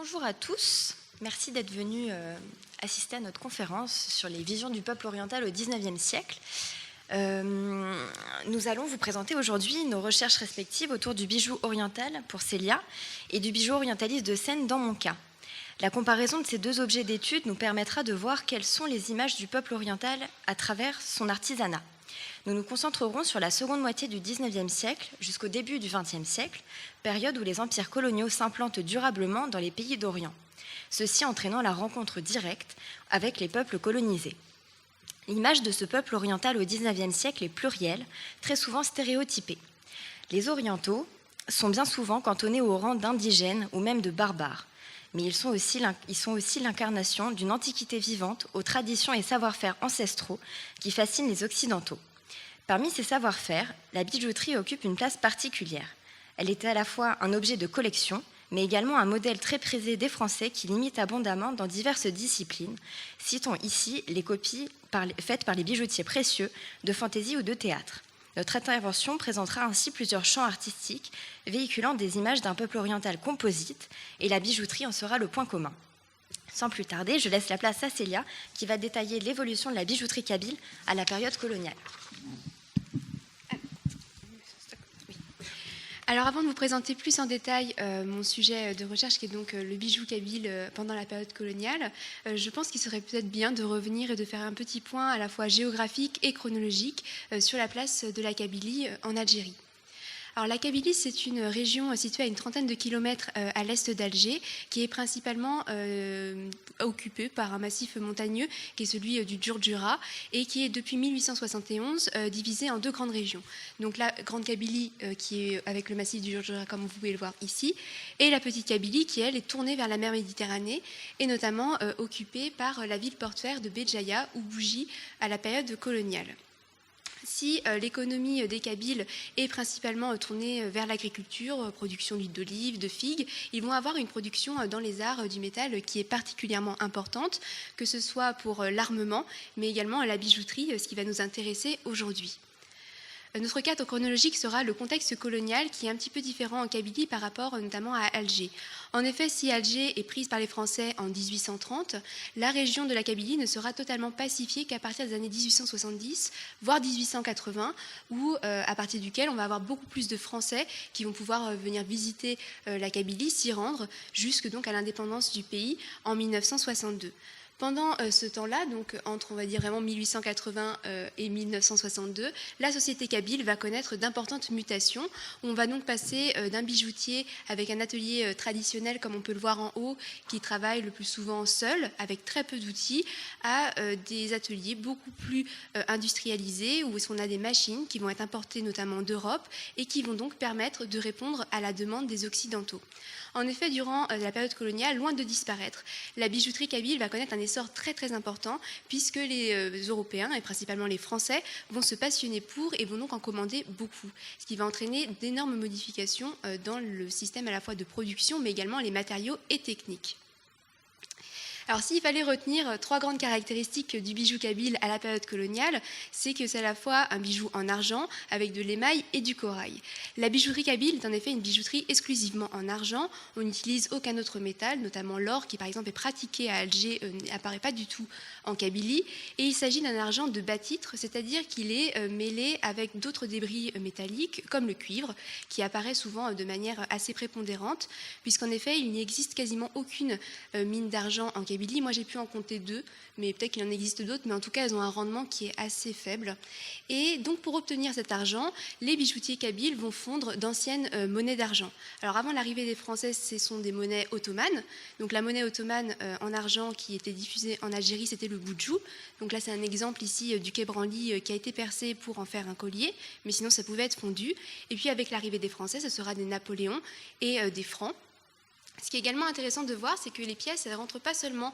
Bonjour à tous, merci d'être venus assister à notre conférence sur les visions du peuple oriental au XIXe siècle. Nous allons vous présenter aujourd'hui nos recherches respectives autour du bijou oriental pour Célia et du bijou orientaliste de Sène dans mon cas. La comparaison de ces deux objets d'étude nous permettra de voir quelles sont les images du peuple oriental à travers son artisanat. Nous nous concentrerons sur la seconde moitié du XIXe siècle jusqu'au début du XXe siècle, période où les empires coloniaux s'implantent durablement dans les pays d'Orient, ceci entraînant la rencontre directe avec les peuples colonisés. L'image de ce peuple oriental au XIXe siècle est plurielle, très souvent stéréotypée. Les orientaux sont bien souvent cantonnés au rang d'indigènes ou même de barbares, mais ils sont aussi l'incarnation d'une antiquité vivante aux traditions et savoir-faire ancestraux qui fascinent les Occidentaux. Parmi ces savoir-faire, la bijouterie occupe une place particulière. Elle est à la fois un objet de collection, mais également un modèle très prisé des Français qui l'imitent abondamment dans diverses disciplines. Citons ici les copies faites par les bijoutiers précieux de fantaisie ou de théâtre. Notre intervention présentera ainsi plusieurs champs artistiques véhiculant des images d'un peuple oriental composite, et la bijouterie en sera le point commun. Sans plus tarder, je laisse la place à Célia qui va détailler l'évolution de la bijouterie kabyle à la période coloniale. Alors avant de vous présenter plus en détail mon sujet de recherche qui est donc le bijou kabyle pendant la période coloniale, je pense qu'il serait peut-être bien de revenir et de faire un petit point à la fois géographique et chronologique sur la place de la Kabylie en Algérie. Alors, la Kabylie, c'est une région située à une trentaine de kilomètres à l'est d'Alger, qui est principalement occupée par un massif montagneux qui est celui du Djurdjura et qui est depuis 1871 divisé en deux grandes régions. Donc la Grande Kabylie qui est avec le massif du Djurdjura comme vous pouvez le voir ici, et la Petite Kabylie qui elle est tournée vers la mer Méditerranée et notamment occupée par la ville portuaire de Béjaïa ou Bougie à la période coloniale. Si l'économie des Kabyles est principalement tournée vers l'agriculture, production d'huile d'olive, de figues, ils vont avoir une production dans les arts du métal qui est particulièrement importante, que ce soit pour l'armement, mais également la bijouterie, ce qui va nous intéresser aujourd'hui. Notre cadre chronologique sera le contexte colonial qui est un petit peu différent en Kabylie par rapport notamment à Alger. En effet, si Alger est prise par les Français en 1830, la région de la Kabylie ne sera totalement pacifiée qu'à partir des années 1870, voire 1880, où à partir duquel on va avoir beaucoup plus de Français qui vont pouvoir venir visiter la Kabylie, s'y rendre, jusque donc à l'indépendance du pays en 1962. Pendant ce temps-là, donc entre on va dire vraiment 1880 et 1962, la société kabyle va connaître d'importantes mutations. On va donc passer d'un bijoutier avec un atelier traditionnel, comme on peut le voir en haut, qui travaille le plus souvent seul, avec très peu d'outils, à des ateliers beaucoup plus industrialisés, où on a des machines qui vont être importées notamment d'Europe et qui vont donc permettre de répondre à la demande des Occidentaux. En effet, durant la période coloniale, loin de disparaître, la bijouterie kabyle va connaître un essor très très important puisque les Européens et principalement les Français vont se passionner pour et vont donc en commander beaucoup, ce qui va entraîner d'énormes modifications dans le système à la fois de production mais également les matériaux et techniques. Alors s'il fallait retenir trois grandes caractéristiques du bijou kabyle à la période coloniale, c'est que c'est à la fois un bijou en argent avec de l'émail et du corail. La bijouterie kabyle est en effet une bijouterie exclusivement en argent. On n'utilise aucun autre métal, notamment l'or qui par exemple est pratiqué à Alger, n'apparaît pas du tout en Kabylie. Et il s'agit d'un argent de bas-titre, c'est-à-dire qu'il est mêlé avec d'autres débris métalliques comme le cuivre, qui apparaît souvent de manière assez prépondérante, puisqu'en effet il n'y existe quasiment aucune mine d'argent en Kabylie. Moi, j'ai pu en compter deux, mais peut-être qu'il en existe d'autres, mais en tout cas, elles ont un rendement qui est assez faible. Et donc, pour obtenir cet argent, les bijoutiers kabyles vont fondre d'anciennes monnaies d'argent. Alors, avant l'arrivée des Français, ce sont des monnaies ottomanes. Donc, la monnaie ottomane en argent qui était diffusée en Algérie, c'était le boudjou. Donc là, c'est un exemple ici du kébranli qui a été percé pour en faire un collier, mais sinon, ça pouvait être fondu. Et puis, avec l'arrivée des Français, ce sera des Napoléons et des francs. Ce qui est également intéressant de voir, c'est que les pièces ne rentrent pas seulement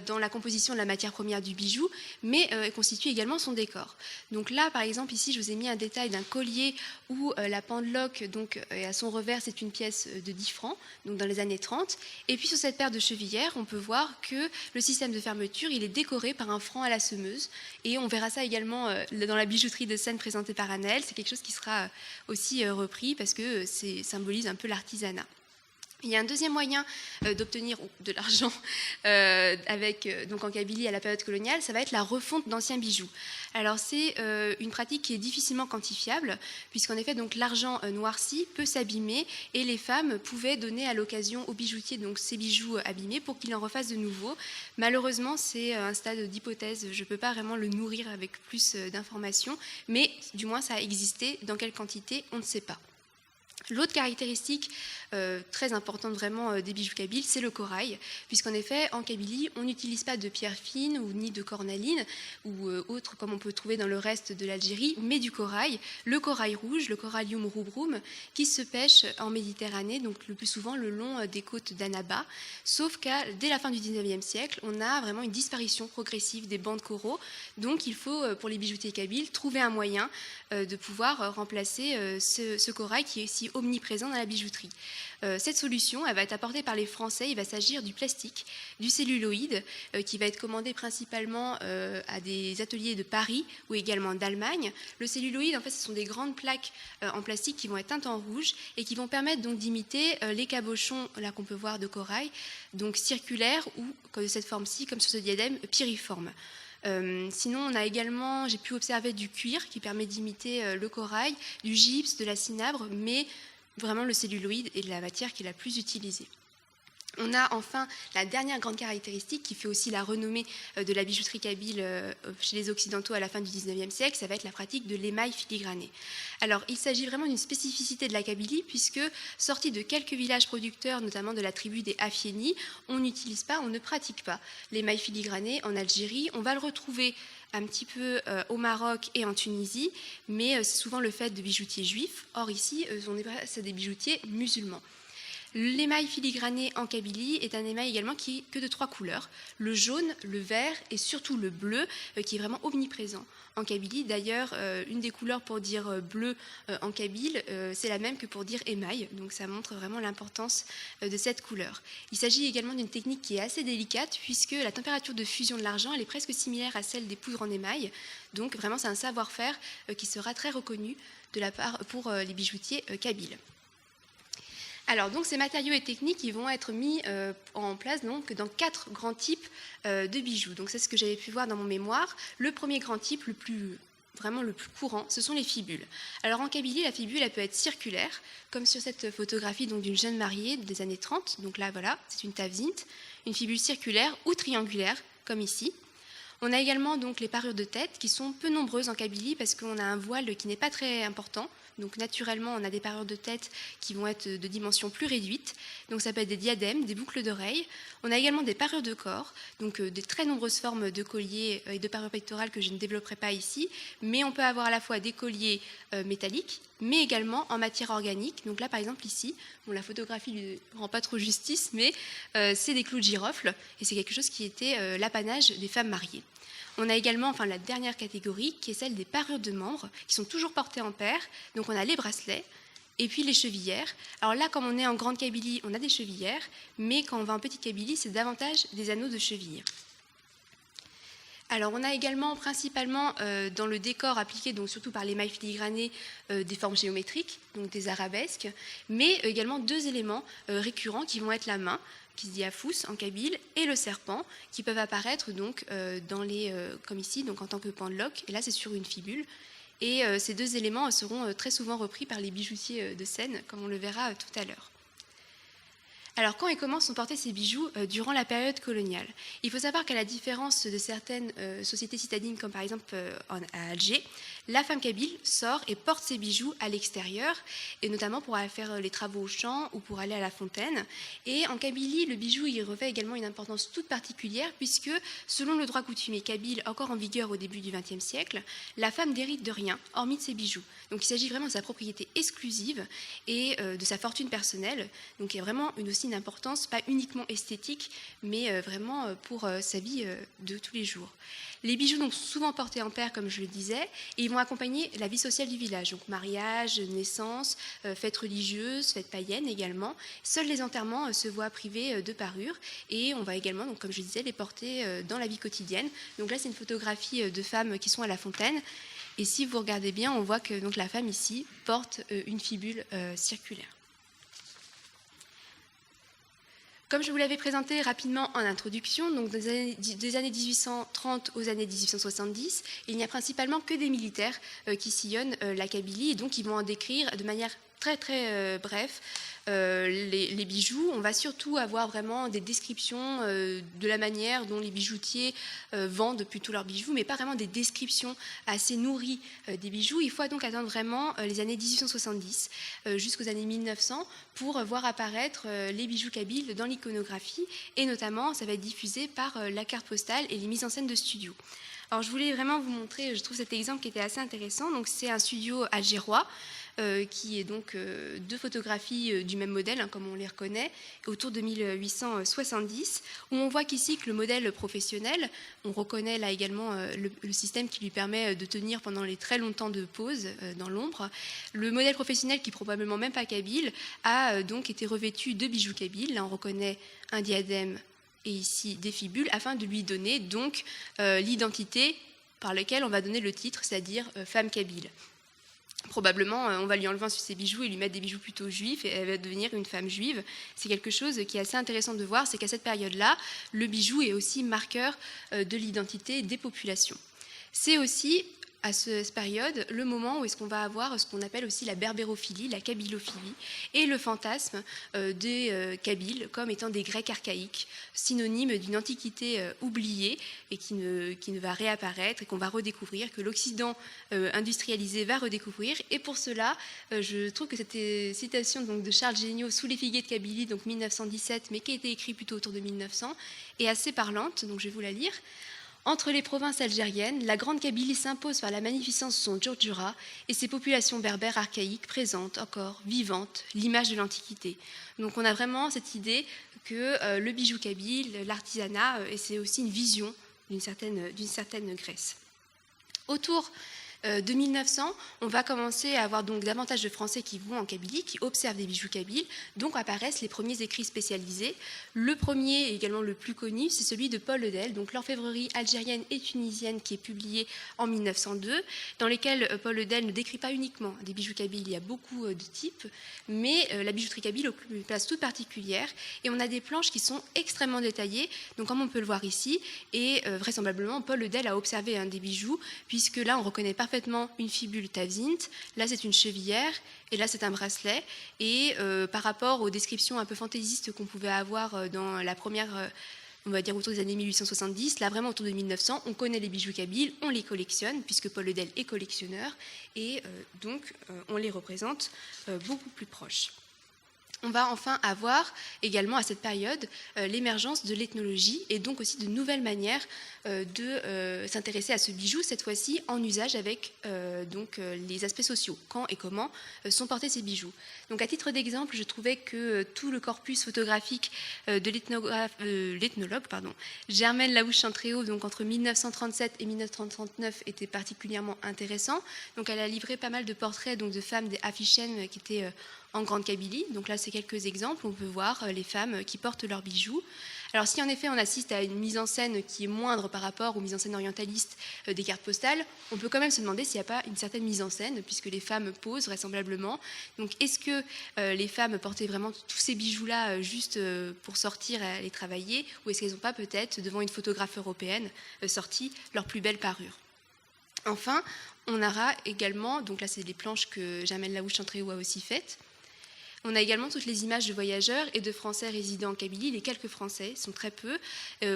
dans la composition de la matière première du bijou, mais constituent également son décor. Donc là, par exemple, ici, je vous ai mis un détail d'un collier où la pendeloque, donc, à son revers, c'est une pièce de 10 francs, donc dans les années 30. Et puis sur cette paire de chevillères, on peut voir que le système de fermeture, il est décoré par un franc à la semeuse. Et on verra ça également dans la bijouterie de Sène présentée par Anaëlle. C'est quelque chose qui sera aussi repris parce que ça symbolise un peu l'artisanat. Il y a un deuxième moyen d'obtenir de l'argent donc en Kabylie à la période coloniale, ça va être la refonte d'anciens bijoux. Alors c'est une pratique qui est difficilement quantifiable, puisqu'en effet donc l'argent noirci peut s'abîmer et les femmes pouvaient donner à l'occasion aux bijoutiers donc ces bijoux abîmés pour qu'il en refasse de nouveau. Malheureusement c'est un stade d'hypothèse, je ne peux pas vraiment le nourrir avec plus d'informations, mais du moins ça a existé, dans quelle quantité on ne sait pas. L'autre caractéristique très importante vraiment des bijoux kabyles, c'est le corail, puisqu'en effet, en Kabylie, on n'utilise pas de pierre fine ou ni de cornaline ou autre comme on peut trouver dans le reste de l'Algérie, mais du corail, le corail rouge, le Corallium rubrum, qui se pêche en Méditerranée, donc le plus souvent le long des côtes d'Annaba, sauf qu'à dès la fin du 19e siècle, on a vraiment une disparition progressive des bancs de coraux, donc il faut, pour les bijoutiers kabyles, trouver un moyen de pouvoir remplacer ce corail qui est si omniprésent dans la bijouterie. Cette solution, elle va être apportée par les Français. Il va s'agir du plastique, du celluloïd, qui va être commandé principalement à des ateliers de Paris ou également d'Allemagne. Le celluloïd, en fait, ce sont des grandes plaques en plastique qui vont être teintes en rouge et qui vont permettre donc d'imiter les cabochons là qu'on peut voir de corail, donc circulaires ou de cette forme-ci, comme sur ce diadème, piriforme. Sinon, on a également, j'ai pu observer du cuir qui permet d'imiter le corail, du gypse, de la cinabre, mais vraiment le celluloïd est la matière qui est la plus utilisée. On a enfin la dernière grande caractéristique qui fait aussi la renommée de la bijouterie kabyle chez les Occidentaux à la fin du 19e siècle, ça va être la pratique de l'émail filigrané. Alors il s'agit vraiment d'une spécificité de la Kabylie puisque, sorti de quelques villages producteurs, notamment de la tribu des Afyénis, on n'utilise pas, on ne pratique pas l'émail filigrané en Algérie. On va le retrouver un petit peu au Maroc et en Tunisie, mais c'est souvent le fait de bijoutiers juifs. Or ici, c'est des bijoutiers musulmans. L'émail filigrané en Kabylie est un émail également qui est que de 3 couleurs, le jaune, le vert et surtout le bleu, qui est vraiment omniprésent en Kabylie. D'ailleurs, une des couleurs pour dire bleu en kabyle, c'est la même que pour dire émail, donc ça montre vraiment l'importance de cette couleur. Il s'agit également d'une technique qui est assez délicate, puisque la température de fusion de l'argent elle est presque similaire à celle des poudres en émail, donc vraiment c'est un savoir-faire qui sera très reconnu pour les bijoutiers kabyles. Alors, donc, ces matériaux et techniques ils vont être mis en place donc, dans 4 grands types de bijoux. Donc, c'est ce que j'avais pu voir dans mon mémoire. Le premier grand type, vraiment le plus courant, ce sont les fibules. Alors, en Kabylie, la fibule elle peut être circulaire, comme sur cette photographie donc, d'une jeune mariée des années 30. Donc là, voilà, c'est une tavzint, une fibule circulaire ou triangulaire, comme ici. On a également donc les parures de tête qui sont peu nombreuses en Kabylie parce qu'on a un voile qui n'est pas très important. Donc naturellement, on a des parures de tête qui vont être de dimensions plus réduites. Donc ça peut être des diadèmes, des boucles d'oreilles. On a également des parures de corps, donc des très nombreuses formes de colliers et de parures pectorales que je ne développerai pas ici. Mais on peut avoir à la fois des colliers métalliques, mais également en matière organique. Donc là, par exemple, ici, bon, la photographie ne rend pas trop justice, mais c'est des clous de girofle et c'est quelque chose qui était l'apanage des femmes mariées. On a également la dernière catégorie qui est celle des parures de membres qui sont toujours portées en paire. Donc on a les bracelets et puis les chevillères. Alors là, comme on est en grande Kabylie, on a des chevillères, mais quand on va en petite Kabylie, c'est davantage des anneaux de cheville. Alors on a également principalement dans le décor appliqué donc surtout par l'émail filigrané des formes géométriques, donc des arabesques, mais également 2 éléments récurrents qui vont être la main, qui se dit afous en kabyle, et le serpent, qui peuvent apparaître donc comme ici, donc en tant que pendeloque, et là c'est sur une fibule. Et ces 2 éléments seront très souvent repris par les bijoutiers de Sène, comme on le verra tout à l'heure. Alors, quand et comment sont portés ces bijoux durant la période coloniale? Il faut savoir qu'à la différence de certaines sociétés citadines, comme par exemple à Alger, la femme kabyle sort et porte ses bijoux à l'extérieur, et notamment pour aller faire les travaux au champ ou pour aller à la fontaine. Et en Kabylie, le bijou il revêt également une importance toute particulière, puisque selon le droit coutumier kabyle, encore en vigueur au début du XXe siècle, la femme n'hérite de rien, hormis de ses bijoux. Donc il s'agit vraiment de sa propriété exclusive et de sa fortune personnelle. Donc il y a vraiment aussi une importance, pas uniquement esthétique, mais vraiment pour sa vie de tous les jours. Les bijoux donc, sont souvent portés en paire, comme je le disais, et ils vont accompagner la vie sociale du village, donc mariage, naissance, fêtes religieuses, fêtes païennes également. Seuls les enterrements se voient privés de parures, et on va également, donc, comme je disais, les porter dans la vie quotidienne. Donc là, c'est une photographie de femmes qui sont à la fontaine, et si vous regardez bien, on voit que donc, la femme ici porte une fibule circulaire. Comme je vous l'avais présenté rapidement en introduction, donc des années 1830 aux années 1870, il n'y a principalement que des militaires qui sillonnent la Kabylie et donc ils vont en décrire de manière très bref les bijoux. On va surtout avoir vraiment des descriptions de la manière dont les bijoutiers vendent plutôt leurs bijoux, mais pas vraiment des descriptions assez nourries des bijoux. Il faut donc attendre vraiment les années 1870 jusqu'aux années 1900 pour voir apparaître les bijoux kabyles dans l'iconographie, et notamment ça va être diffusé par la carte postale et les mises en scène de studio. Alors je voulais vraiment vous montrer, je trouve cet exemple qui était assez intéressant. Donc c'est un studio algérois qui est donc deux photographies du même modèle, comme on les reconnaît, autour de 1870, où on voit qu'ici que le modèle professionnel, on reconnaît là également le système qui lui permet de tenir pendant les très longtemps de pause dans l'ombre. Le modèle professionnel, qui est probablement même pas kabyle, a donc été revêtu de bijoux kabyles. Là on reconnaît un diadème et ici des fibules, afin de lui donner donc l'identité par laquelle on va donner le titre, c'est-à-dire femme kabyle. Probablement, on va lui enlever ses bijoux et lui mettre des bijoux plutôt juifs, et elle va devenir une femme juive. C'est quelque chose qui est assez intéressant de voir, c'est qu'à cette période-là, le bijou est aussi marqueur de l'identité des populations. C'est aussi, à cette période, le moment où est-ce qu'on va avoir ce qu'on appelle aussi la berbérophilie, la kabylophilie, et le fantasme des Kabyles comme étant des Grecs archaïques, synonyme d'une antiquité oubliée et qui ne va réapparaître et qu'on va redécouvrir, que l'Occident industrialisé va redécouvrir. Et pour cela, je trouve que cette citation donc, de Charles Géniaux, Sous les figuiers de Kabylie, donc 1917, mais qui a été écrite plutôt autour de 1900, est assez parlante, donc je vais vous la lire. Entre les provinces algériennes, la Grande Kabylie s'impose par la magnificence de son Djurdjura et ses populations berbères archaïques présentent encore, vivantes, l'image de l'Antiquité. Donc on a vraiment cette idée que le bijou kabyle, l'artisanat, et c'est aussi une vision d'une certaine Grèce. Autour de 1900, on va commencer à avoir donc davantage de Français qui vont en Kabylie, qui observent des bijoux kabyles, donc apparaissent les premiers écrits spécialisés. Le premier, et également le plus connu, c'est celui de Paul Ledel, donc l'orfèvrerie algérienne et tunisienne, qui est publiée en 1902, dans lesquels Paul Ledel ne décrit pas uniquement des bijoux kabyles, il y a beaucoup de types, mais la bijouterie kabyle occupe une place toute particulière, et on a des planches qui sont extrêmement détaillées, donc comme on peut le voir ici, et vraisemblablement Paul Ledel a observé un des bijoux, puisque là on reconnaît parfaitement une fibule tavzint, là c'est une chevillère, et là c'est un bracelet, et par rapport aux descriptions un peu fantaisistes qu'on pouvait avoir dans la première, on va dire autour des années 1870, là vraiment autour de 1900, on connaît les bijoux kabyles, on les collectionne, puisque Paul Ledel est collectionneur, et donc on les représente beaucoup plus proches. On va enfin avoir également à cette période l'émergence de l'ethnologie et donc aussi de nouvelles manières de s'intéresser à ce bijou, cette fois-ci en usage avec les aspects sociaux, quand et comment sont portés ces bijoux. Donc à titre d'exemple, je trouvais que tout le corpus photographique de l'ethnologue Germaine Laouche-Chantréau, donc entre 1937 et 1939, était particulièrement intéressant. Donc elle a livré pas mal de portraits donc, de femmes des Affichen qui étaient en Grande Kabylie. Donc là, c'est quelques exemples. On peut voir les femmes qui portent leurs bijoux. Alors si en effet on assiste à une mise en scène qui est moindre par rapport aux mises en scène orientalistes des cartes postales, on peut quand même se demander s'il n'y a pas une certaine mise en scène, puisque les femmes posent vraisemblablement. Donc est-ce que les femmes portaient vraiment tous ces bijoux-là juste pour sortir et aller travailler, ou est-ce qu'elles n'ont pas peut-être, devant une photographe européenne, sorti leur plus belle parure? Enfin, on aura également, donc là c'est les planches que Germaine Laouche-Chantréau a aussi faites. On a également toutes les images de voyageurs et de Français résidant en Kabylie. Les quelques Français sont très peu,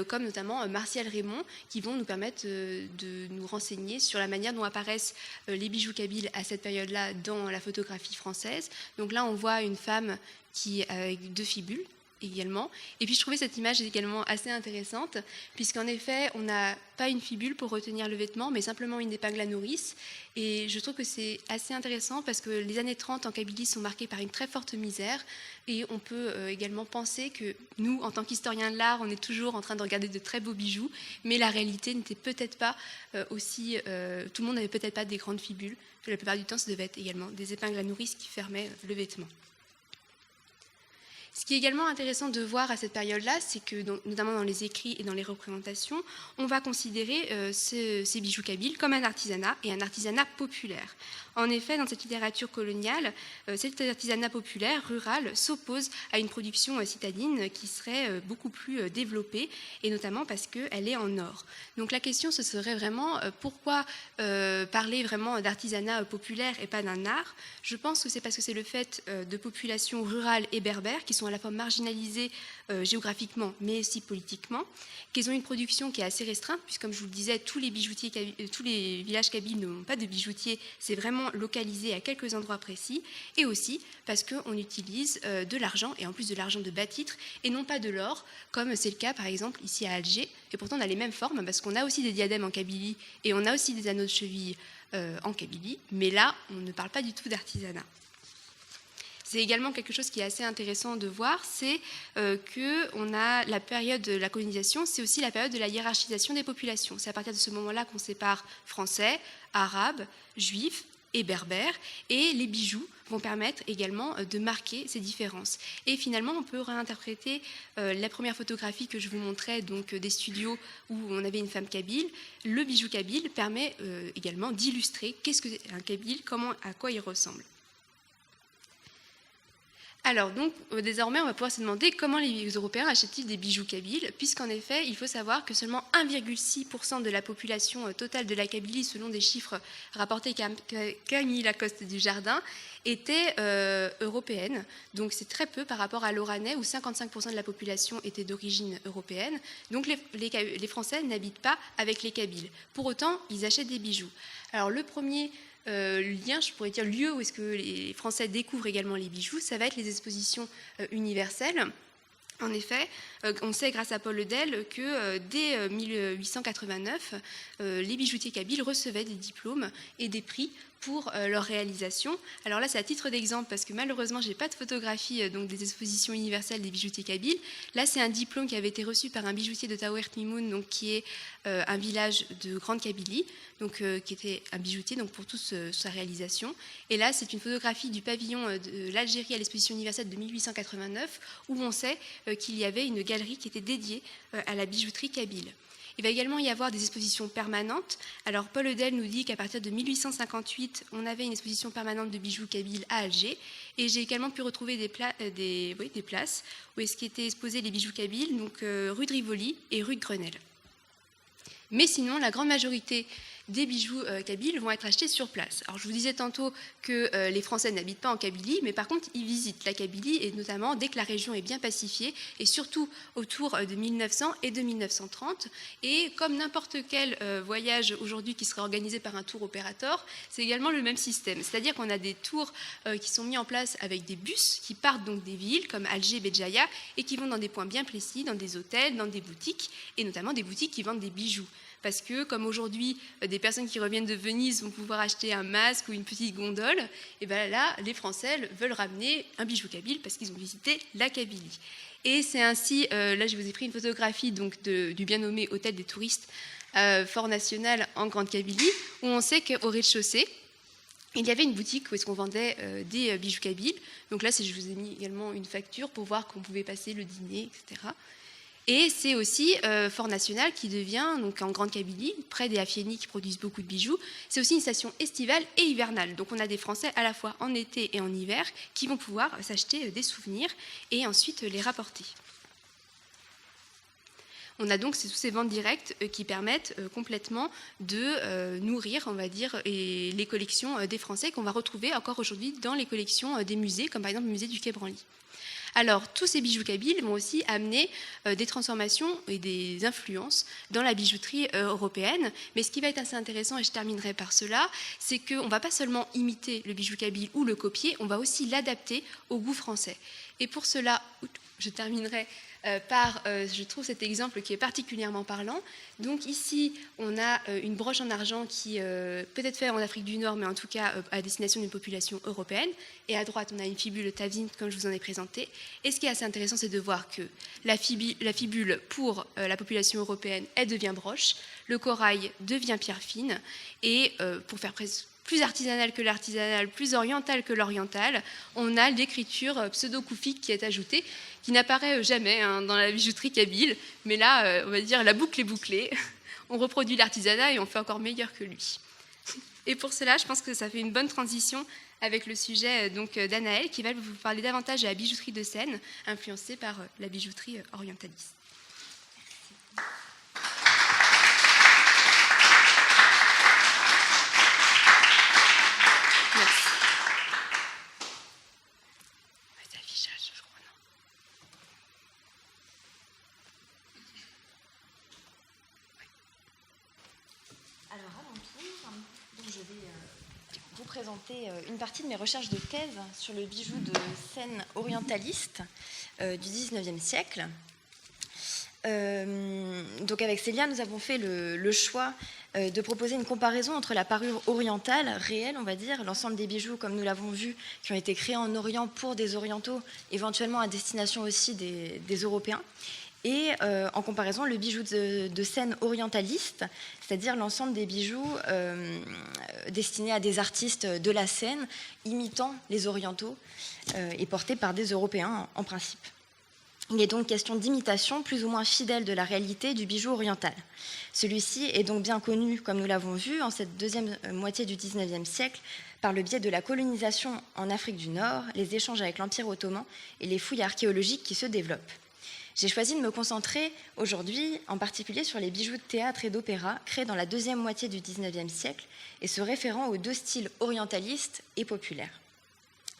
comme notamment Martial Raymond, qui vont nous permettre de nous renseigner sur la manière dont apparaissent les bijoux kabyles à cette période-là dans la photographie française. Donc là, on voit une femme avec deux fibules également. Et puis je trouvais cette image également assez intéressante, puisqu'en effet, on n'a pas une fibule pour retenir le vêtement, mais simplement une épingle à nourrice. Et je trouve que c'est assez intéressant parce que les années 30 en Kabylie sont marquées par une très forte misère. Et on peut également penser que nous, en tant qu'historiens de l'art, on est toujours en train de regarder de très beaux bijoux, mais la réalité n'était peut-être pas aussi... tout le monde n'avait peut-être pas des grandes fibules. La plupart du temps, ça devait être également des épingles à nourrice qui fermaient le vêtement. Ce qui est également intéressant de voir à cette période-là, c'est que, notamment dans les écrits et dans les représentations, on va considérer ces bijoux kabyles comme un artisanat et un artisanat populaire. En effet, dans cette littérature coloniale, cet artisanat populaire, rural, s'oppose à une production citadine qui serait beaucoup plus développée, et notamment parce qu'elle est en or. Donc la question, ce serait vraiment pourquoi parler vraiment d'artisanat populaire et pas d'un art. Je pense que c'est parce que c'est le fait de populations rurales et berbères qui sont à la fois marginalisées géographiquement, mais aussi politiquement, qu'ils ont une production qui est assez restreinte, puisque comme je vous le disais, tous les villages kabyles n'ont pas de bijoutiers, c'est vraiment localisé à quelques endroits précis, et aussi parce qu'on utilise de l'argent, et en plus de l'argent de bas-titre, et non pas de l'or, comme c'est le cas par exemple ici à Alger, et pourtant on a les mêmes formes, parce qu'on a aussi des diadèmes en Kabylie, et on a aussi des anneaux de cheville en Kabylie, mais là, on ne parle pas du tout d'artisanat. C'est également quelque chose qui est assez intéressant de voir, c'est qu'on a la période de la colonisation, c'est aussi la période de la hiérarchisation des populations. C'est à partir de ce moment-là qu'on sépare français, arabes, juifs et berbères, et les bijoux vont permettre également de marquer ces différences. Et finalement, on peut réinterpréter la première photographie que je vous montrais, donc des studios où on avait une femme kabyle. Le bijou kabyle permet également d'illustrer qu'est-ce que c'est un kabyle, à quoi il ressemble. Alors, donc, désormais, on va pouvoir se demander comment les Européens achètent-ils des bijoux kabyles, puisqu'en effet, il faut savoir que seulement 1,6% de la population totale de la Kabylie, selon des chiffres rapportés par Camille Lacoste du Jardin, était européenne. Donc, c'est très peu par rapport à l'Oranais, où 55% de la population était d'origine européenne. Donc, les Français n'habitent pas avec les Kabyles. Pour autant, ils achètent des bijoux. Alors, le premier lien, je pourrais dire lieu où est-ce que les Français découvrent également les bijoux, ça va être les expositions universelles. En effet, on sait grâce à Paul Eudel que dès 1889, les bijoutiers kabyles recevaient des diplômes et des prix pour leur réalisation. Alors là, c'est à titre d'exemple, parce que malheureusement, je n'ai pas de photographie donc, des expositions universelles des bijoutiers kabyles. Là, c'est un diplôme qui avait été reçu par un bijoutier de Taouert Mimoun, donc, qui est un village de Grande Kabylie, donc, qui était un bijoutier donc, pour toute sa réalisation. Et là, c'est une photographie du pavillon de l'Algérie à l'exposition universelle de 1889, où on sait qu'il y avait une galerie qui était dédiée à la bijouterie kabyle. Il va également y avoir des expositions permanentes. Alors, Paul Eudel nous dit qu'à partir de 1858, on avait une exposition permanente de bijoux kabyles à Alger. Et j'ai également pu retrouver des places où est-ce qu'étaient exposés les bijoux kabyles, donc rue de Rivoli et rue de Grenelle. Mais sinon, la grande majorité des bijoux kabyles vont être achetés sur place. Alors, je vous disais tantôt que les Français n'habitent pas en Kabylie, mais par contre, ils visitent la Kabylie, et notamment dès que la région est bien pacifiée, et surtout autour de 1900 et de 1930. Et comme n'importe quel voyage aujourd'hui qui serait organisé par un tour opérateur, c'est également le même système. C'est-à-dire qu'on a des tours qui sont mis en place avec des bus qui partent donc des villes comme Alger, Béjaïa, et qui vont dans des points bien précis, dans des hôtels, dans des boutiques, et notamment des boutiques qui vendent des bijoux. Parce que, comme aujourd'hui, des personnes qui reviennent de Venise vont pouvoir acheter un masque ou une petite gondole, et bien là, les Français veulent ramener un bijou kabyle parce qu'ils ont visité la Kabylie. Et c'est ainsi, là je vous ai pris une photographie donc, du bien nommé Hôtel des touristes Fort National en Grande Kabylie, où on sait qu'au rez-de-chaussée, il y avait une boutique où est-ce qu'on vendait des bijoux kabyles. Donc là, je vous ai mis également une facture pour voir qu'on pouvait passer le dîner, etc. Et c'est aussi Fort National qui devient, donc en Grande Kabylie, près des Afyénis qui produisent beaucoup de bijoux, c'est aussi une station estivale et hivernale. Donc on a des Français à la fois en été et en hiver qui vont pouvoir s'acheter des souvenirs et ensuite les rapporter. On a donc tous ces ventes directes qui permettent complètement de nourrir, on va dire, les collections des Français qu'on va retrouver encore aujourd'hui dans les collections des musées, comme par exemple le musée du Quai Branly. Alors, tous ces bijoux kabyles vont aussi amener des transformations et des influences dans la bijouterie européenne. Mais ce qui va être assez intéressant, et je terminerai par cela, c'est qu'on ne va pas seulement imiter le bijou kabyle ou le copier, on va aussi l'adapter au goût français. Et pour cela, je terminerai je trouve cet exemple qui est particulièrement parlant. Donc ici, on a une broche en argent qui peut être faite en Afrique du Nord, mais en tout cas à destination d'une population européenne. Et à droite, on a une fibule tavine, comme je vous en ai présenté. Et ce qui est assez intéressant, c'est de voir que la fibule, pour la population européenne, elle devient broche. Le corail devient pierre fine. Et pour faire plus artisanal que l'artisanal, plus oriental que l'oriental, on a l'écriture pseudo-koufique qui est ajoutée, qui n'apparaît jamais dans la bijouterie kabyle, mais là, on va dire, la boucle est bouclée. On reproduit l'artisanat et on fait encore meilleur que lui. Et pour cela, je pense que ça fait une bonne transition avec le sujet d'Anaël, qui va vous parler davantage de la bijouterie de Sène, influencée par la bijouterie orientaliste. Merci. C'est affichage, je crois, non ? Alors avant tout, je vais vous présenter une partie de mes recherches de thèse sur le bijou de Sène orientaliste du XIXe siècle. Donc avec Célia, nous avons fait le choix de proposer une comparaison entre la parure orientale, réelle, on va dire, l'ensemble des bijoux, comme nous l'avons vu, qui ont été créés en Orient pour des Orientaux, éventuellement à destination aussi des Européens, et en comparaison le bijou de Sène orientaliste, c'est-à-dire l'ensemble des bijoux destinés à des artistes de la Seine, imitant les Orientaux et portés par des Européens en principe. Il est donc question d'imitation plus ou moins fidèle de la réalité du bijou oriental. Celui-ci est donc bien connu, comme nous l'avons vu, en cette deuxième moitié du XIXe siècle, par le biais de la colonisation en Afrique du Nord, les échanges avec l'Empire ottoman et les fouilles archéologiques qui se développent. J'ai choisi de me concentrer aujourd'hui en particulier sur les bijoux de théâtre et d'opéra créés dans la deuxième moitié du XIXe siècle et se référant aux deux styles orientalistes et populaires.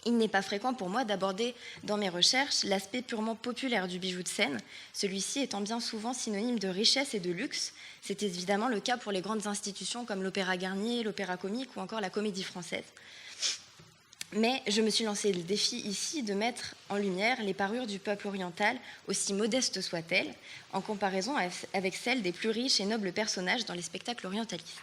Il n'est pas fréquent pour moi d'aborder dans mes recherches l'aspect purement populaire du bijou de Sène, celui-ci étant bien souvent synonyme de richesse et de luxe. C'est évidemment le cas pour les grandes institutions comme l'Opéra Garnier, l'Opéra Comique ou encore la Comédie Française. Mais je me suis lancé le défi ici de mettre en lumière les parures du peuple oriental, aussi modestes soient-elles, en comparaison avec celles des plus riches et nobles personnages dans les spectacles orientalistes.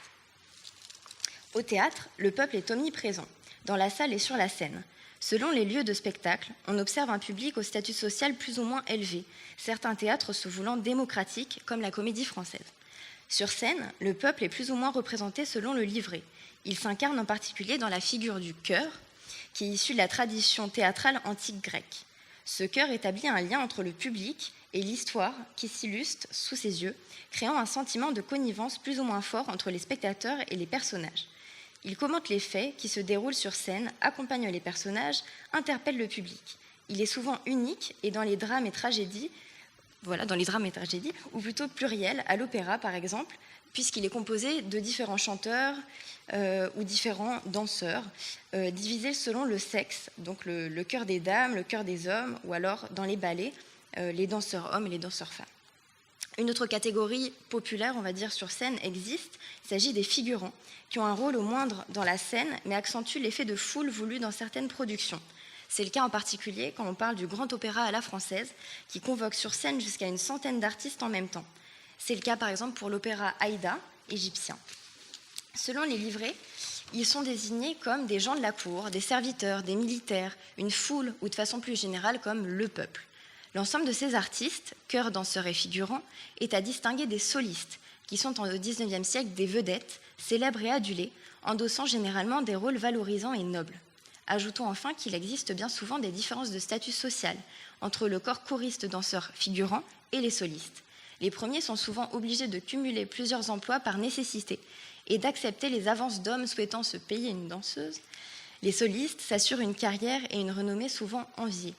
Au théâtre, le peuple est omniprésent, dans la salle et sur la scène. Selon les lieux de spectacle, on observe un public au statut social plus ou moins élevé, certains théâtres se voulant démocratiques, comme la Comédie Française. Sur scène, le peuple est plus ou moins représenté selon le livret. Il s'incarne en particulier dans la figure du chœur, qui est issue de la tradition théâtrale antique grecque. Ce chœur établit un lien entre le public et l'histoire qui s'illustre sous ses yeux, créant un sentiment de connivence plus ou moins fort entre les spectateurs et les personnages. Il commente les faits qui se déroulent sur scène, accompagne les personnages, interpelle le public. Il est souvent unique et dans les drames et tragédies, ou plutôt pluriel, à l'opéra par exemple, puisqu'il est composé de différents chanteurs ou différents danseurs, divisés selon le sexe, donc le chœur des dames, le chœur des hommes, ou alors dans les ballets, les danseurs hommes et les danseurs femmes. Une autre catégorie populaire, on va dire, sur scène existe. Il s'agit des figurants, qui ont un rôle au moindre dans la scène, mais accentuent l'effet de foule voulu dans certaines productions. C'est le cas en particulier quand on parle du grand opéra à la française, qui convoque sur scène jusqu'à une centaine d'artistes en même temps. C'est le cas par exemple pour l'opéra Aïda, égyptien. Selon les livrets, ils sont désignés comme des gens de la cour, des serviteurs, des militaires, une foule ou de façon plus générale comme le peuple. L'ensemble de ces artistes, chœurs, danseurs et figurants, est à distinguer des solistes, qui sont au XIXe siècle des vedettes, célèbres et adulées, endossant généralement des rôles valorisants et nobles. Ajoutons enfin qu'il existe bien souvent des différences de statut social entre le corps choriste, danseur, figurant et les solistes. Les premiers sont souvent obligés de cumuler plusieurs emplois par nécessité et d'accepter les avances d'hommes souhaitant se payer une danseuse. Les solistes s'assurent une carrière et une renommée souvent enviées.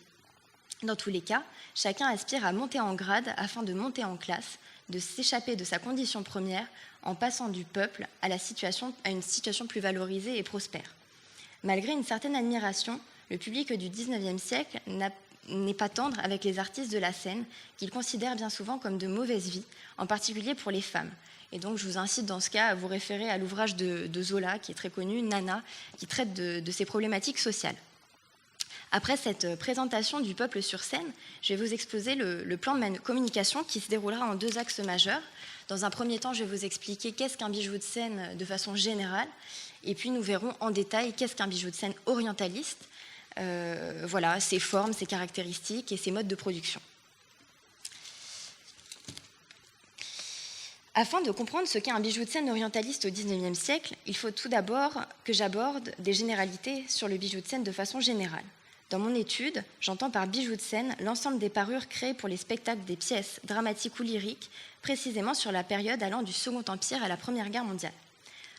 Dans tous les cas, chacun aspire à monter en grade afin de monter en classe, de s'échapper de sa condition première en passant du peuple à une situation plus valorisée et prospère. Malgré une certaine admiration, le public du XIXe siècle n'est pas tendre avec les artistes de la scène qu'il considère bien souvent comme de mauvaise vie, en particulier pour les femmes. Et donc je vous incite dans ce cas à vous référer à l'ouvrage de Zola, qui est très connu, Nana, qui traite de ces problématiques sociales. Après cette présentation du peuple sur scène, je vais vous exposer le plan de communication qui se déroulera en deux axes majeurs. Dans un premier temps, je vais vous expliquer qu'est-ce qu'un bijou de scène de façon générale, et puis nous verrons en détail qu'est-ce qu'un bijou de scène orientaliste, voilà, ses formes, ses caractéristiques et ses modes de production. Afin de comprendre ce qu'est un bijou de scène orientaliste au XIXe siècle, il faut tout d'abord que j'aborde des généralités sur le bijou de scène de façon générale. Dans mon étude, j'entends par bijou de scène l'ensemble des parures créées pour les spectacles des pièces dramatiques ou lyriques, précisément sur la période allant du Second Empire à la Première Guerre mondiale.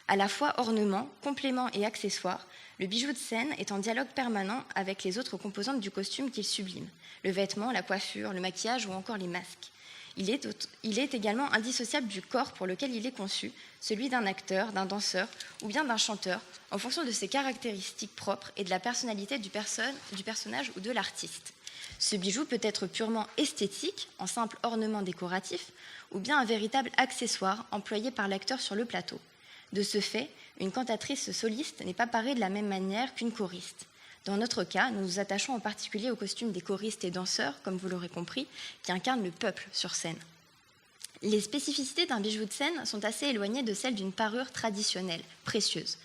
À la fois ornement, complément et accessoire, le bijou de scène est en dialogue permanent avec les autres composantes du costume qu'il sublime, le vêtement, la coiffure, le maquillage ou encore les masques. Il est également indissociable du corps pour lequel il est conçu, celui d'un acteur, d'un danseur ou bien d'un chanteur, en fonction de ses caractéristiques propres et de la personnalité du personnage ou de l'artiste. Ce bijou peut être purement esthétique, en simple ornement décoratif, ou bien un véritable accessoire employé par l'acteur sur le plateau. De ce fait, une cantatrice soliste n'est pas parée de la même manière qu'une choriste. Dans notre cas, nous nous attachons en particulier aux costumes des choristes et danseurs, comme vous l'aurez compris, qui incarnent le peuple sur scène. Les spécificités d'un bijou de scène sont assez éloignées de celles d'une parure traditionnelle, précieuse.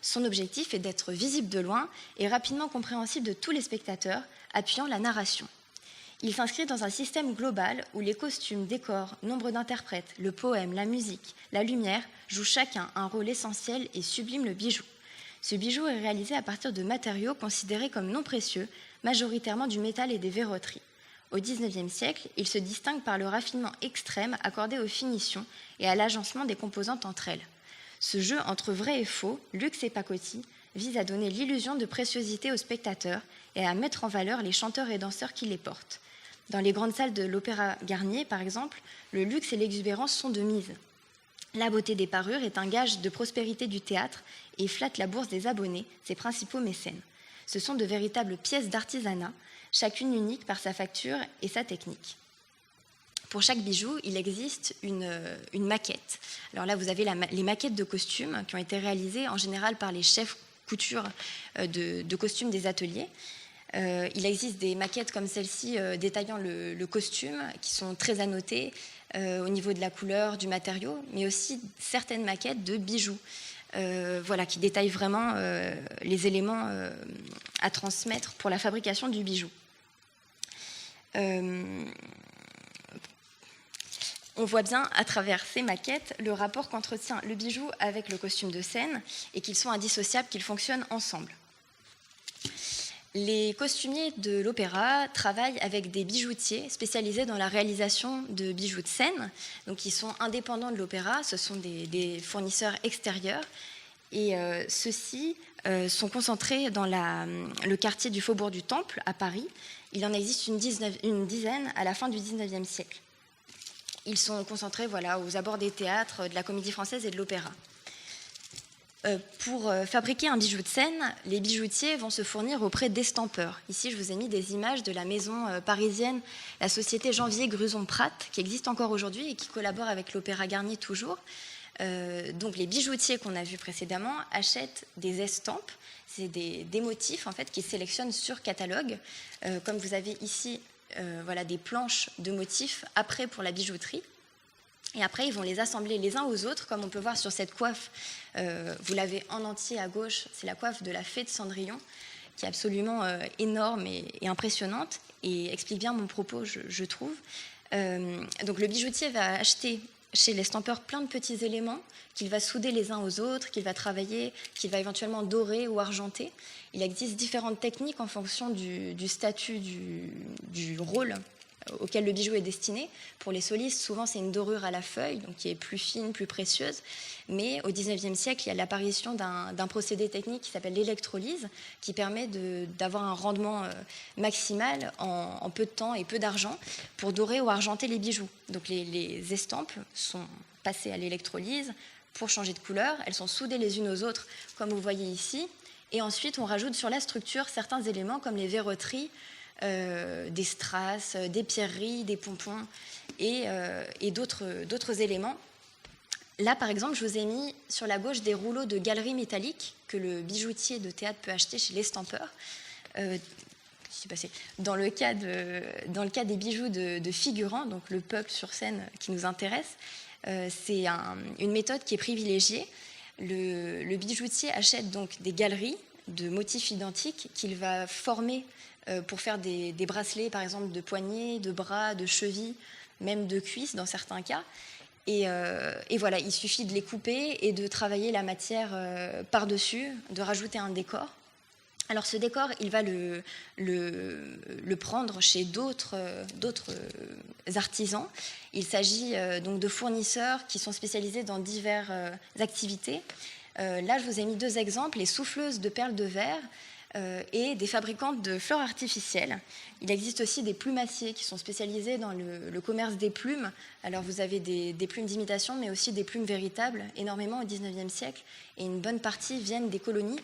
Son objectif est d'être visible de loin et rapidement compréhensible de tous les spectateurs, appuyant la narration. Il s'inscrit dans un système global où les costumes, décors, nombre d'interprètes, le poème, la musique, la lumière jouent chacun un rôle essentiel et subliment le bijou. Ce bijou est réalisé à partir de matériaux considérés comme non précieux, majoritairement du métal et des verroteries. Au XIXe siècle, il se distingue par le raffinement extrême accordé aux finitions et à l'agencement des composantes entre elles. Ce jeu entre vrai et faux, luxe et pacotille, vise à donner l'illusion de préciosité aux spectateurs et à mettre en valeur les chanteurs et danseurs qui les portent. Dans les grandes salles de l'Opéra Garnier, par exemple, le luxe et l'exubérance sont de mise. La beauté des parures est un gage de prospérité du théâtre et flatte la bourse des abonnés, ses principaux mécènes. Ce sont de véritables pièces d'artisanat, chacune unique par sa facture et sa technique. Pour chaque bijou, il existe une maquette. Alors là, vous avez les maquettes de costumes qui ont été réalisées en général par les chefs couture de costumes des ateliers. Il existe des maquettes comme celle-ci détaillant le costume qui sont très annotées au niveau de la couleur, du matériau, mais aussi certaines maquettes de bijoux qui détaillent vraiment les éléments à transmettre pour la fabrication du bijou. On voit bien à travers ces maquettes le rapport qu'entretient le bijou avec le costume de scène et qu'ils sont indissociables, qu'ils fonctionnent ensemble. Les costumiers de l'opéra travaillent avec des bijoutiers spécialisés dans la réalisation de bijoux de scène. Donc, ils sont indépendants de l'opéra, ce sont des fournisseurs extérieurs. Et ceux-ci sont concentrés dans le quartier du Faubourg du Temple, à Paris. Il en existe une dizaine à la fin du XIXe siècle. Ils sont concentrés aux abords des théâtres, de la Comédie Française et de l'opéra. Pour fabriquer un bijou de scène, les bijoutiers vont se fournir auprès d'estampeurs. Ici, je vous ai mis des images de la maison parisienne, la société Janvier Gruson-Prat, qui existe encore aujourd'hui et qui collabore avec l'Opéra Garnier toujours. Donc, les bijoutiers qu'on a vus précédemment achètent des estampes. C'est des motifs en fait, qu'ils sélectionnent sur catalogue. Comme vous avez ici des planches de motifs après pour la bijouterie. Et après, ils vont les assembler les uns aux autres, comme on peut voir sur cette coiffe. Vous l'avez en entier à gauche, c'est la coiffe de la fée de Cendrillon, qui est absolument énorme et impressionnante, et explique bien mon propos, je trouve. Donc le bijoutier va acheter chez l'estampeur plein de petits éléments qu'il va souder les uns aux autres, qu'il va travailler, qu'il va éventuellement dorer ou argenter. Il existe différentes techniques en fonction du statut du rôle auquel le bijou est destiné. Pour les solistes, souvent c'est une dorure à la feuille, donc qui est plus fine, plus précieuse. Mais au XIXe siècle, il y a l'apparition d'un procédé technique qui s'appelle l'électrolyse, qui permet d'avoir un rendement maximal en peu de temps et peu d'argent pour dorer ou argenter les bijoux. Donc les estampes sont passées à l'électrolyse pour changer de couleur. Elles sont soudées les unes aux autres, comme vous voyez ici. Et ensuite, on rajoute sur la structure certains éléments comme les verroteries, des strass, des pierreries, des pompons et d'autres éléments. Là, par exemple, je vous ai mis sur la gauche des rouleaux de galeries métalliques que le bijoutier de théâtre peut acheter chez l'estampeur. Dans le cas des bijoux de figurants, donc le peuple sur scène qui nous intéresse, c'est une méthode qui est privilégiée. Le bijoutier achète donc des galeries de motifs identiques qu'il va former pour faire des bracelets, par exemple, de poignets, de bras, de chevilles, même de cuisses dans certains cas. Et voilà, il suffit de les couper et de travailler la matière par-dessus, de rajouter un décor. Alors ce décor, il va le prendre chez d'autres artisans. Il s'agit donc de fournisseurs qui sont spécialisés dans diverses activités. Là, je vous ai mis 2 exemples, les souffleuses de perles de verre et des fabricantes de fleurs artificielles. Il existe aussi des plumassiers qui sont spécialisés dans le commerce des plumes. Alors vous avez des plumes d'imitation, mais aussi des plumes véritables, énormément au XIXe siècle. Et une bonne partie viennent des colonies,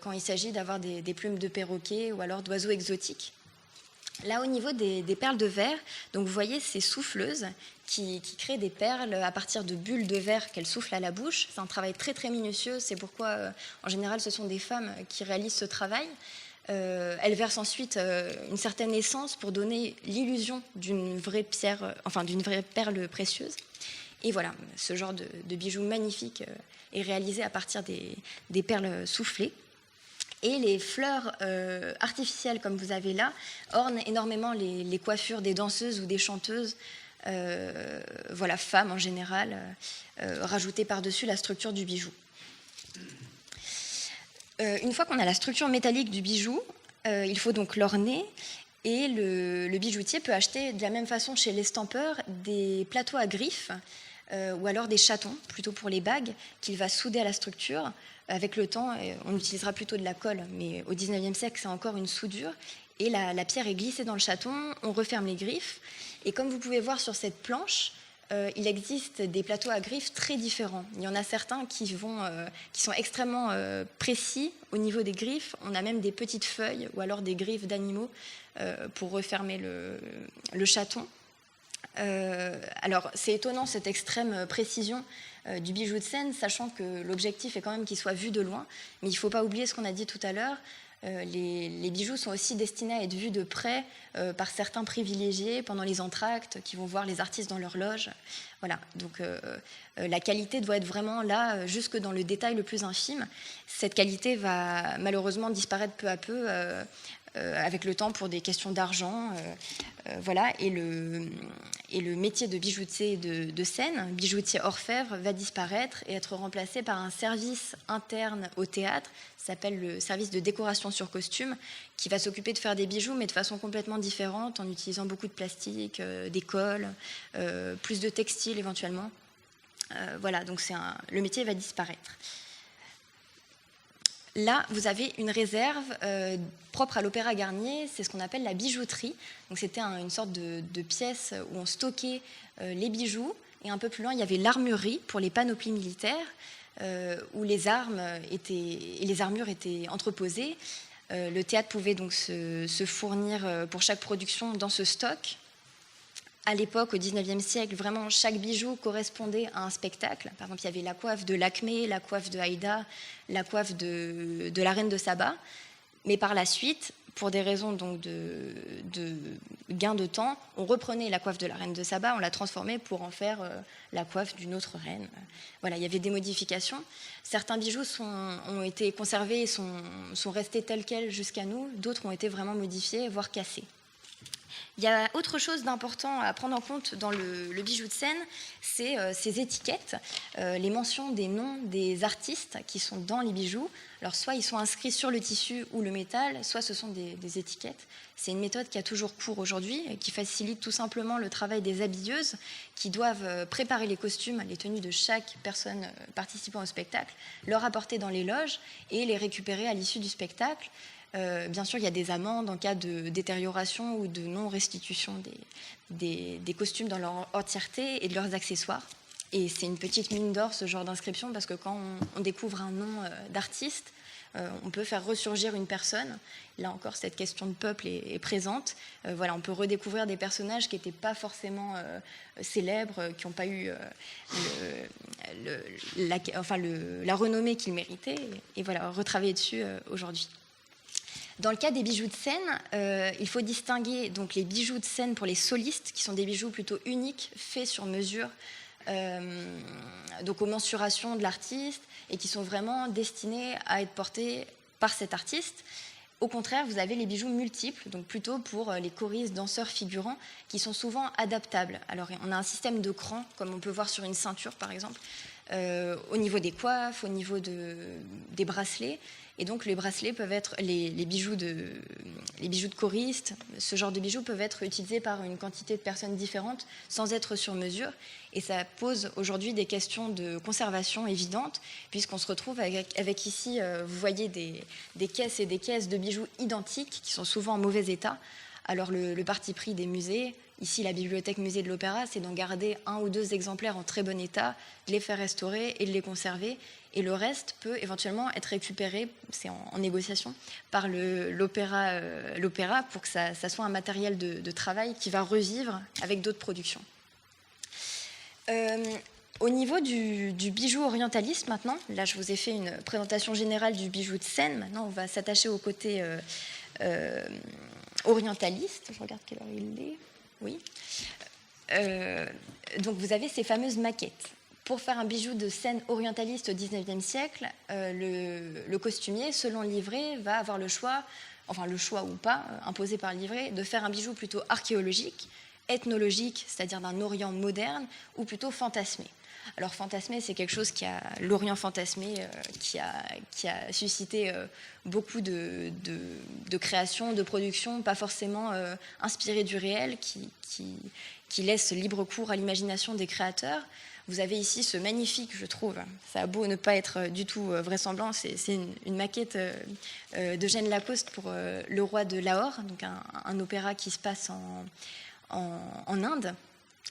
quand il s'agit d'avoir des plumes de perroquets ou alors d'oiseaux exotiques. Là, au niveau des perles de verre, donc vous voyez ces souffleuses qui créent des perles à partir de bulles de verre qu'elles soufflent à la bouche. C'est un travail très très minutieux, c'est pourquoi en général ce sont des femmes qui réalisent ce travail. Elles versent ensuite une certaine essence pour donner l'illusion d'une vraie pierre, d'une vraie perle précieuse. Et voilà, ce genre de bijoux magnifique est réalisé à partir des perles soufflées. Et les fleurs artificielles, comme vous avez là, ornent énormément les coiffures des danseuses ou des chanteuses, voilà, femmes en général, rajoutées par-dessus la structure du bijou. Une fois qu'on a la structure métallique du bijou, il faut donc l'orner. Et le bijoutier peut acheter de la même façon chez l'estampeur des plateaux à griffes ou alors des chatons, plutôt pour les bagues, qu'il va souder à la structure. Avec le temps, on utilisera plutôt de la colle, mais au XIXe siècle, c'est encore une soudure. Et la pierre est glissée dans le chaton, on referme les griffes. Et comme vous pouvez voir sur cette planche, il existe des plateaux à griffes très différents. Il y en a certains qui sont extrêmement précis au niveau des griffes. On a même des petites feuilles ou alors des griffes d'animaux pour refermer le chaton. Alors, c'est étonnant cette extrême précision du bijou de scène, sachant que l'objectif est quand même qu'il soit vu de loin. Mais il ne faut pas oublier ce qu'on a dit tout à l'heure. Les bijoux sont aussi destinés à être vus de près par certains privilégiés pendant les entr'actes qui vont voir les artistes dans leur loge. Voilà, donc la qualité doit être vraiment là, jusque dans le détail le plus infime. Cette qualité va malheureusement disparaître peu à peu avec le temps pour des questions d'argent. Voilà, et le métier de bijoutier de scène, bijoutier orfèvre, va disparaître et être remplacé par un service interne au théâtre, ça s'appelle le service de décoration sur costume, qui va s'occuper de faire des bijoux, mais de façon complètement différente, en utilisant beaucoup de plastique, des colles, plus de textile éventuellement. Voilà, donc le métier va disparaître. Là, vous avez une réserve propre à l'Opéra Garnier, c'est ce qu'on appelle la bijouterie. Donc, c'était une sorte de pièce où on stockait les bijoux. Et un peu plus loin, il y avait l'armurerie pour les panoplies militaires, où les armes et les armures étaient entreposées. Le théâtre pouvait donc se fournir pour chaque production dans ce stock. À l'époque, au XIXe siècle, vraiment chaque bijou correspondait à un spectacle. Par exemple, il y avait la coiffe de Lakmé, la coiffe de Haïda, la coiffe de la reine de Saba. Mais par la suite, pour des raisons donc de gain de temps, on reprenait la coiffe de la reine de Saba, on la transformait pour en faire la coiffe d'une autre reine. Voilà, il y avait des modifications. Certains bijoux ont été conservés et sont restés tels quels jusqu'à nous. D'autres ont été vraiment modifiés, voire cassés. Il y a autre chose d'important à prendre en compte dans le bijou de scène, c'est ces étiquettes, les mentions des noms des artistes qui sont dans les bijoux. Alors soit ils sont inscrits sur le tissu ou le métal, soit ce sont des étiquettes. C'est une méthode qui a toujours cours aujourd'hui et qui facilite tout simplement le travail des habilleuses qui doivent préparer les costumes, les tenues de chaque personne participant au spectacle, leur apporter dans les loges et les récupérer à l'issue du spectacle. Bien sûr, il y a des amendes en cas de détérioration ou de non-restitution des costumes dans leur entièreté et de leurs accessoires. Et c'est une petite mine d'or, ce genre d'inscription, parce que quand on découvre un nom d'artiste, on peut faire ressurgir une personne. Là encore, cette question de peuple est présente. Voilà, on peut redécouvrir des personnages qui n'étaient pas forcément célèbres, qui n'ont pas eu la renommée qu'ils méritaient. Et voilà, retravailler dessus aujourd'hui. Dans le cas des bijoux de scène, il faut distinguer donc les bijoux de scène pour les solistes, qui sont des bijoux plutôt uniques, faits sur mesure, donc aux mensurations de l'artiste, et qui sont vraiment destinés à être portés par cet artiste. Au contraire, vous avez les bijoux multiples, donc plutôt pour les choristes, danseurs, figurants, qui sont souvent adaptables. Alors, on a un système de crans, comme on peut voir sur une ceinture, par exemple, au niveau des coiffes, au niveau des bracelets. Et donc, les bracelets peuvent être les bijoux de choristes. Ce genre de bijoux peuvent être utilisés par une quantité de personnes différentes, sans être sur mesure. Et ça pose aujourd'hui des questions de conservation évidentes, puisqu'on se retrouve avec ici, vous voyez des caisses et des caisses de bijoux identiques, qui sont souvent en mauvais état. Alors le parti pris des musées, ici la bibliothèque musée de l'Opéra, c'est d'en garder 1 ou 2 exemplaires en très bon état, de les faire restaurer et de les conserver. Et le reste peut éventuellement être récupéré, c'est en négociation, par l'opéra pour que ça soit un matériel de travail qui va revivre avec d'autres productions. Au niveau du bijou orientaliste maintenant, là je vous ai fait une présentation générale du bijou de Seine. Maintenant on va s'attacher au côté orientaliste. Je regarde quelle heure il est. Oui. Donc vous avez ces fameuses maquettes. Pour faire un bijou de Seine orientaliste au XIXe siècle, le costumier, selon le livret, va avoir le choix ou pas, imposé par le livret, de faire un bijou plutôt archéologique, ethnologique, c'est-à-dire d'un Orient moderne, ou plutôt fantasmé. Alors fantasmé, c'est quelque chose l'Orient fantasmé, qui a suscité beaucoup de créations, de productions, pas forcément inspirées du réel, qui laisse libre cours à l'imagination des créateurs. Vous avez ici ce magnifique, je trouve, ça a beau ne pas être du tout vraisemblant, c'est une maquette d'Eugène Lacoste pour Le Roi de Lahore, donc un opéra qui se passe en Inde.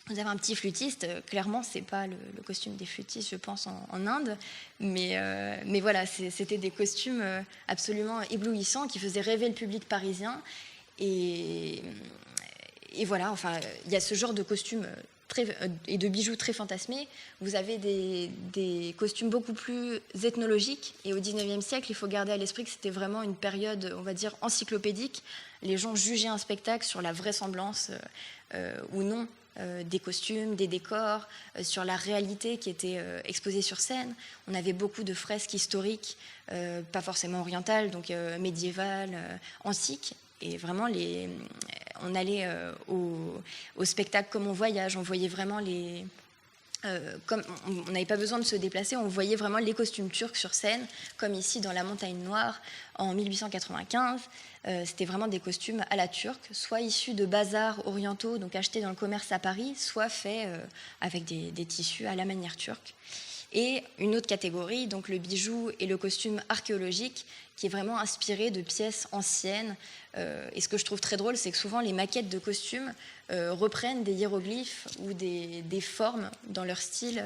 Vous avez un petit flûtiste, clairement c'est pas le costume des flûtistes je pense en Inde, mais voilà, c'était des costumes absolument éblouissants qui faisaient rêver le public parisien, et voilà, enfin il y a ce genre de costumes et de bijoux très fantasmés. Vous avez des costumes beaucoup plus ethnologiques, et au XIXe siècle il faut garder à l'esprit que c'était vraiment une période, on va dire, encyclopédique. Les gens jugeaient un spectacle sur la vraisemblance ou non des costumes, des décors, sur la réalité qui était exposée sur scène. On avait beaucoup de fresques historiques, pas forcément orientales, donc médiévales, antiques. Et vraiment, on allait au spectacle comme on voyage. On voyait vraiment comme on n'avait pas besoin de se déplacer, on voyait vraiment les costumes turcs sur scène, comme ici dans La Montagne Noire en 1895. C'était vraiment des costumes à la turque, soit issus de bazars orientaux, donc achetés dans le commerce à Paris, soit faits avec des tissus à la manière turque. Et une autre catégorie, donc le bijou et le costume archéologique, qui est vraiment inspiré de pièces anciennes. Et ce que je trouve très drôle, c'est que souvent les maquettes de costumes reprennent des hiéroglyphes ou des formes dans leur style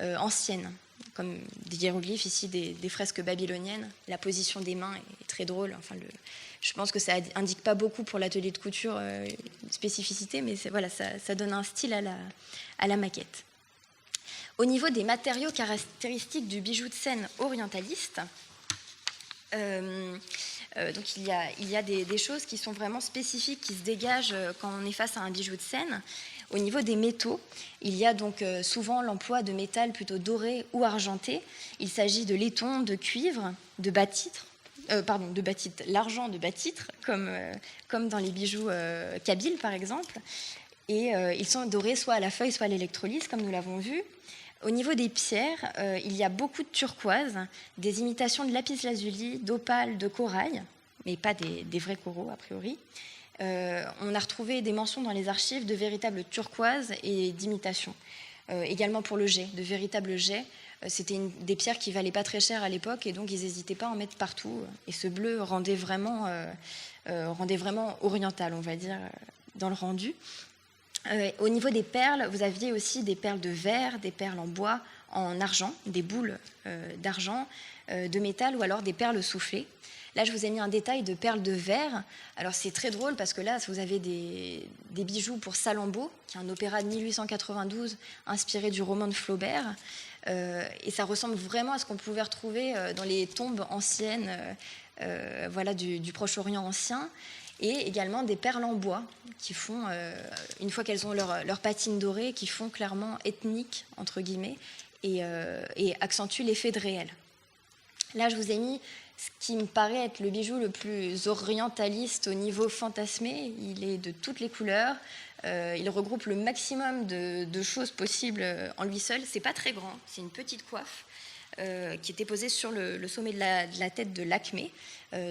ancienne, comme des hiéroglyphes ici, des fresques babyloniennes. La position des mains est très drôle. Enfin, je pense que ça indique pas beaucoup pour l'atelier de couture une spécificité, mais voilà, ça donne un style à la maquette. Au niveau des matériaux caractéristiques du bijou de Seine orientaliste, donc il y a des choses qui sont vraiment spécifiques, qui se dégagent quand on est face à un bijou de Seine. Au niveau des métaux, il y a donc souvent l'emploi de métal plutôt doré ou argenté. Il s'agit de laiton, de cuivre, de batitre, l'argent de batitre, comme dans les bijoux kabyles par exemple. Et ils sont dorés soit à la feuille, soit à l'électrolyse, comme nous l'avons vu. Au niveau des pierres, il y a beaucoup de turquoise, des imitations de lapis-lazuli, d'opale, de corail, mais pas des vrais coraux a priori. On a retrouvé des mentions dans les archives de véritables turquoises et d'imitations. Également pour le jet, de véritables jets. C'était des pierres qui valaient pas très cher à l'époque, et donc ils n'hésitaient pas à en mettre partout. Et ce bleu rendait vraiment oriental, on va dire, dans le rendu. Au niveau des perles, vous aviez aussi des perles de verre, des perles en bois, en argent, des boules d'argent, de métal, ou alors des perles soufflées. Là, je vous ai mis un détail de perles de verre. Alors, c'est très drôle parce que là, vous avez des bijoux pour Salammbô, qui est un opéra de 1892 inspiré du roman de Flaubert. Et ça ressemble vraiment à ce qu'on pouvait retrouver dans les tombes anciennes du Proche-Orient ancien. Et également des perles en bois qui font, une fois qu'elles ont leur patine dorée, qui font clairement ethnique, entre guillemets, et accentuent l'effet de réel. Là, je vous ai mis ce qui me paraît être le bijou le plus orientaliste au niveau fantasmé. Il est de toutes les couleurs, il regroupe le maximum de choses possibles en lui seul. C'est pas très grand, c'est une petite coiffe qui était posée sur le sommet de la tête de Lakmé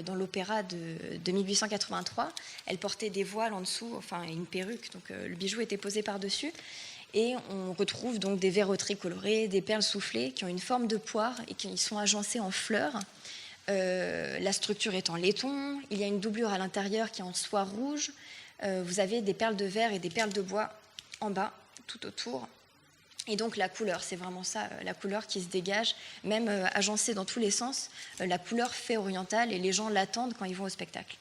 dans l'opéra de 1883. Elle portait des voiles en dessous, enfin une perruque, donc le bijou était posé par-dessus. Et on retrouve donc des verroteries colorées, des perles soufflées qui ont une forme de poire et qui sont agencées en fleurs. La structure est en laiton, il y a une doublure à l'intérieur qui est en soie rouge. Vous avez des perles de verre et des perles de bois en bas, tout autour. Et donc la couleur, c'est vraiment ça, la couleur qui se dégage, même agencée dans tous les sens, la couleur fait orientale et les gens l'attendent quand ils vont au spectacle.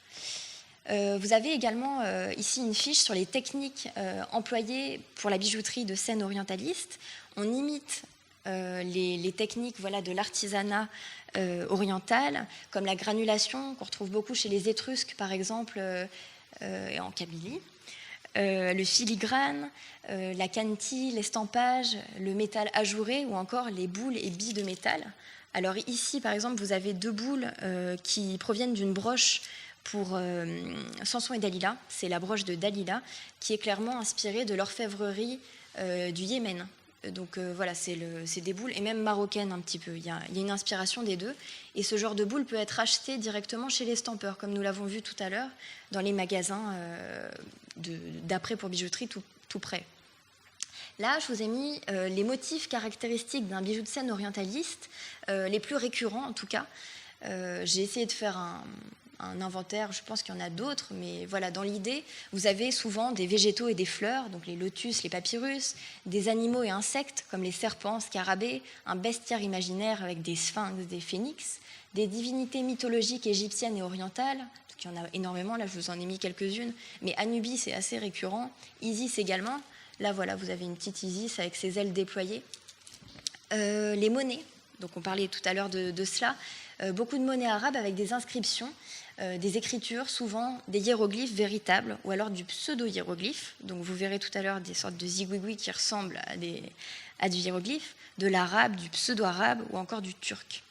Vous avez également ici une fiche sur les techniques employées pour la bijouterie de Sène orientaliste. On imite les techniques de l'artisanat oriental, comme la granulation, qu'on retrouve beaucoup chez les Étrusques, par exemple, et en Kabylie. Le filigrane, la cannetie, l'estampage, le métal ajouré ou encore les boules et billes de métal. Alors ici, par exemple, vous avez 2 boules qui proviennent d'une broche pour Samson et Dalila. C'est la broche de Dalila qui est clairement inspirée de l'orfèvrerie du Yémen. Donc voilà, c'est des boules, et même marocaines un petit peu. Il y a une inspiration des deux. Et ce genre de boule peut être acheté directement chez les stampeurs, comme nous l'avons vu tout à l'heure, dans les magasins d'après pour bijouterie tout près. Là, je vous ai mis les motifs caractéristiques d'un bijou de Sène orientaliste, les plus récurrents en tout cas. J'ai essayé de faire un inventaire, je pense qu'il y en a d'autres, mais voilà, dans l'idée, vous avez souvent des végétaux et des fleurs, donc les lotus, les papyrus, des animaux et insectes comme les serpents, scarabées, un bestiaire imaginaire avec des sphinx, des phénix, des divinités mythologiques égyptiennes et orientales, donc il y en a énormément, là je vous en ai mis quelques-unes, mais Anubis c'est assez récurrent, Isis également, là voilà, vous avez une petite Isis avec ses ailes déployées. Les monnaies, donc on parlait tout à l'heure de cela, beaucoup de monnaies arabes avec des inscriptions, des écritures, souvent des hiéroglyphes véritables ou alors du pseudo-hiéroglyphe. Donc vous verrez tout à l'heure des sortes de zigouigouis qui ressemblent à du hiéroglyphe, de l'arabe, du pseudo-arabe ou encore du turc.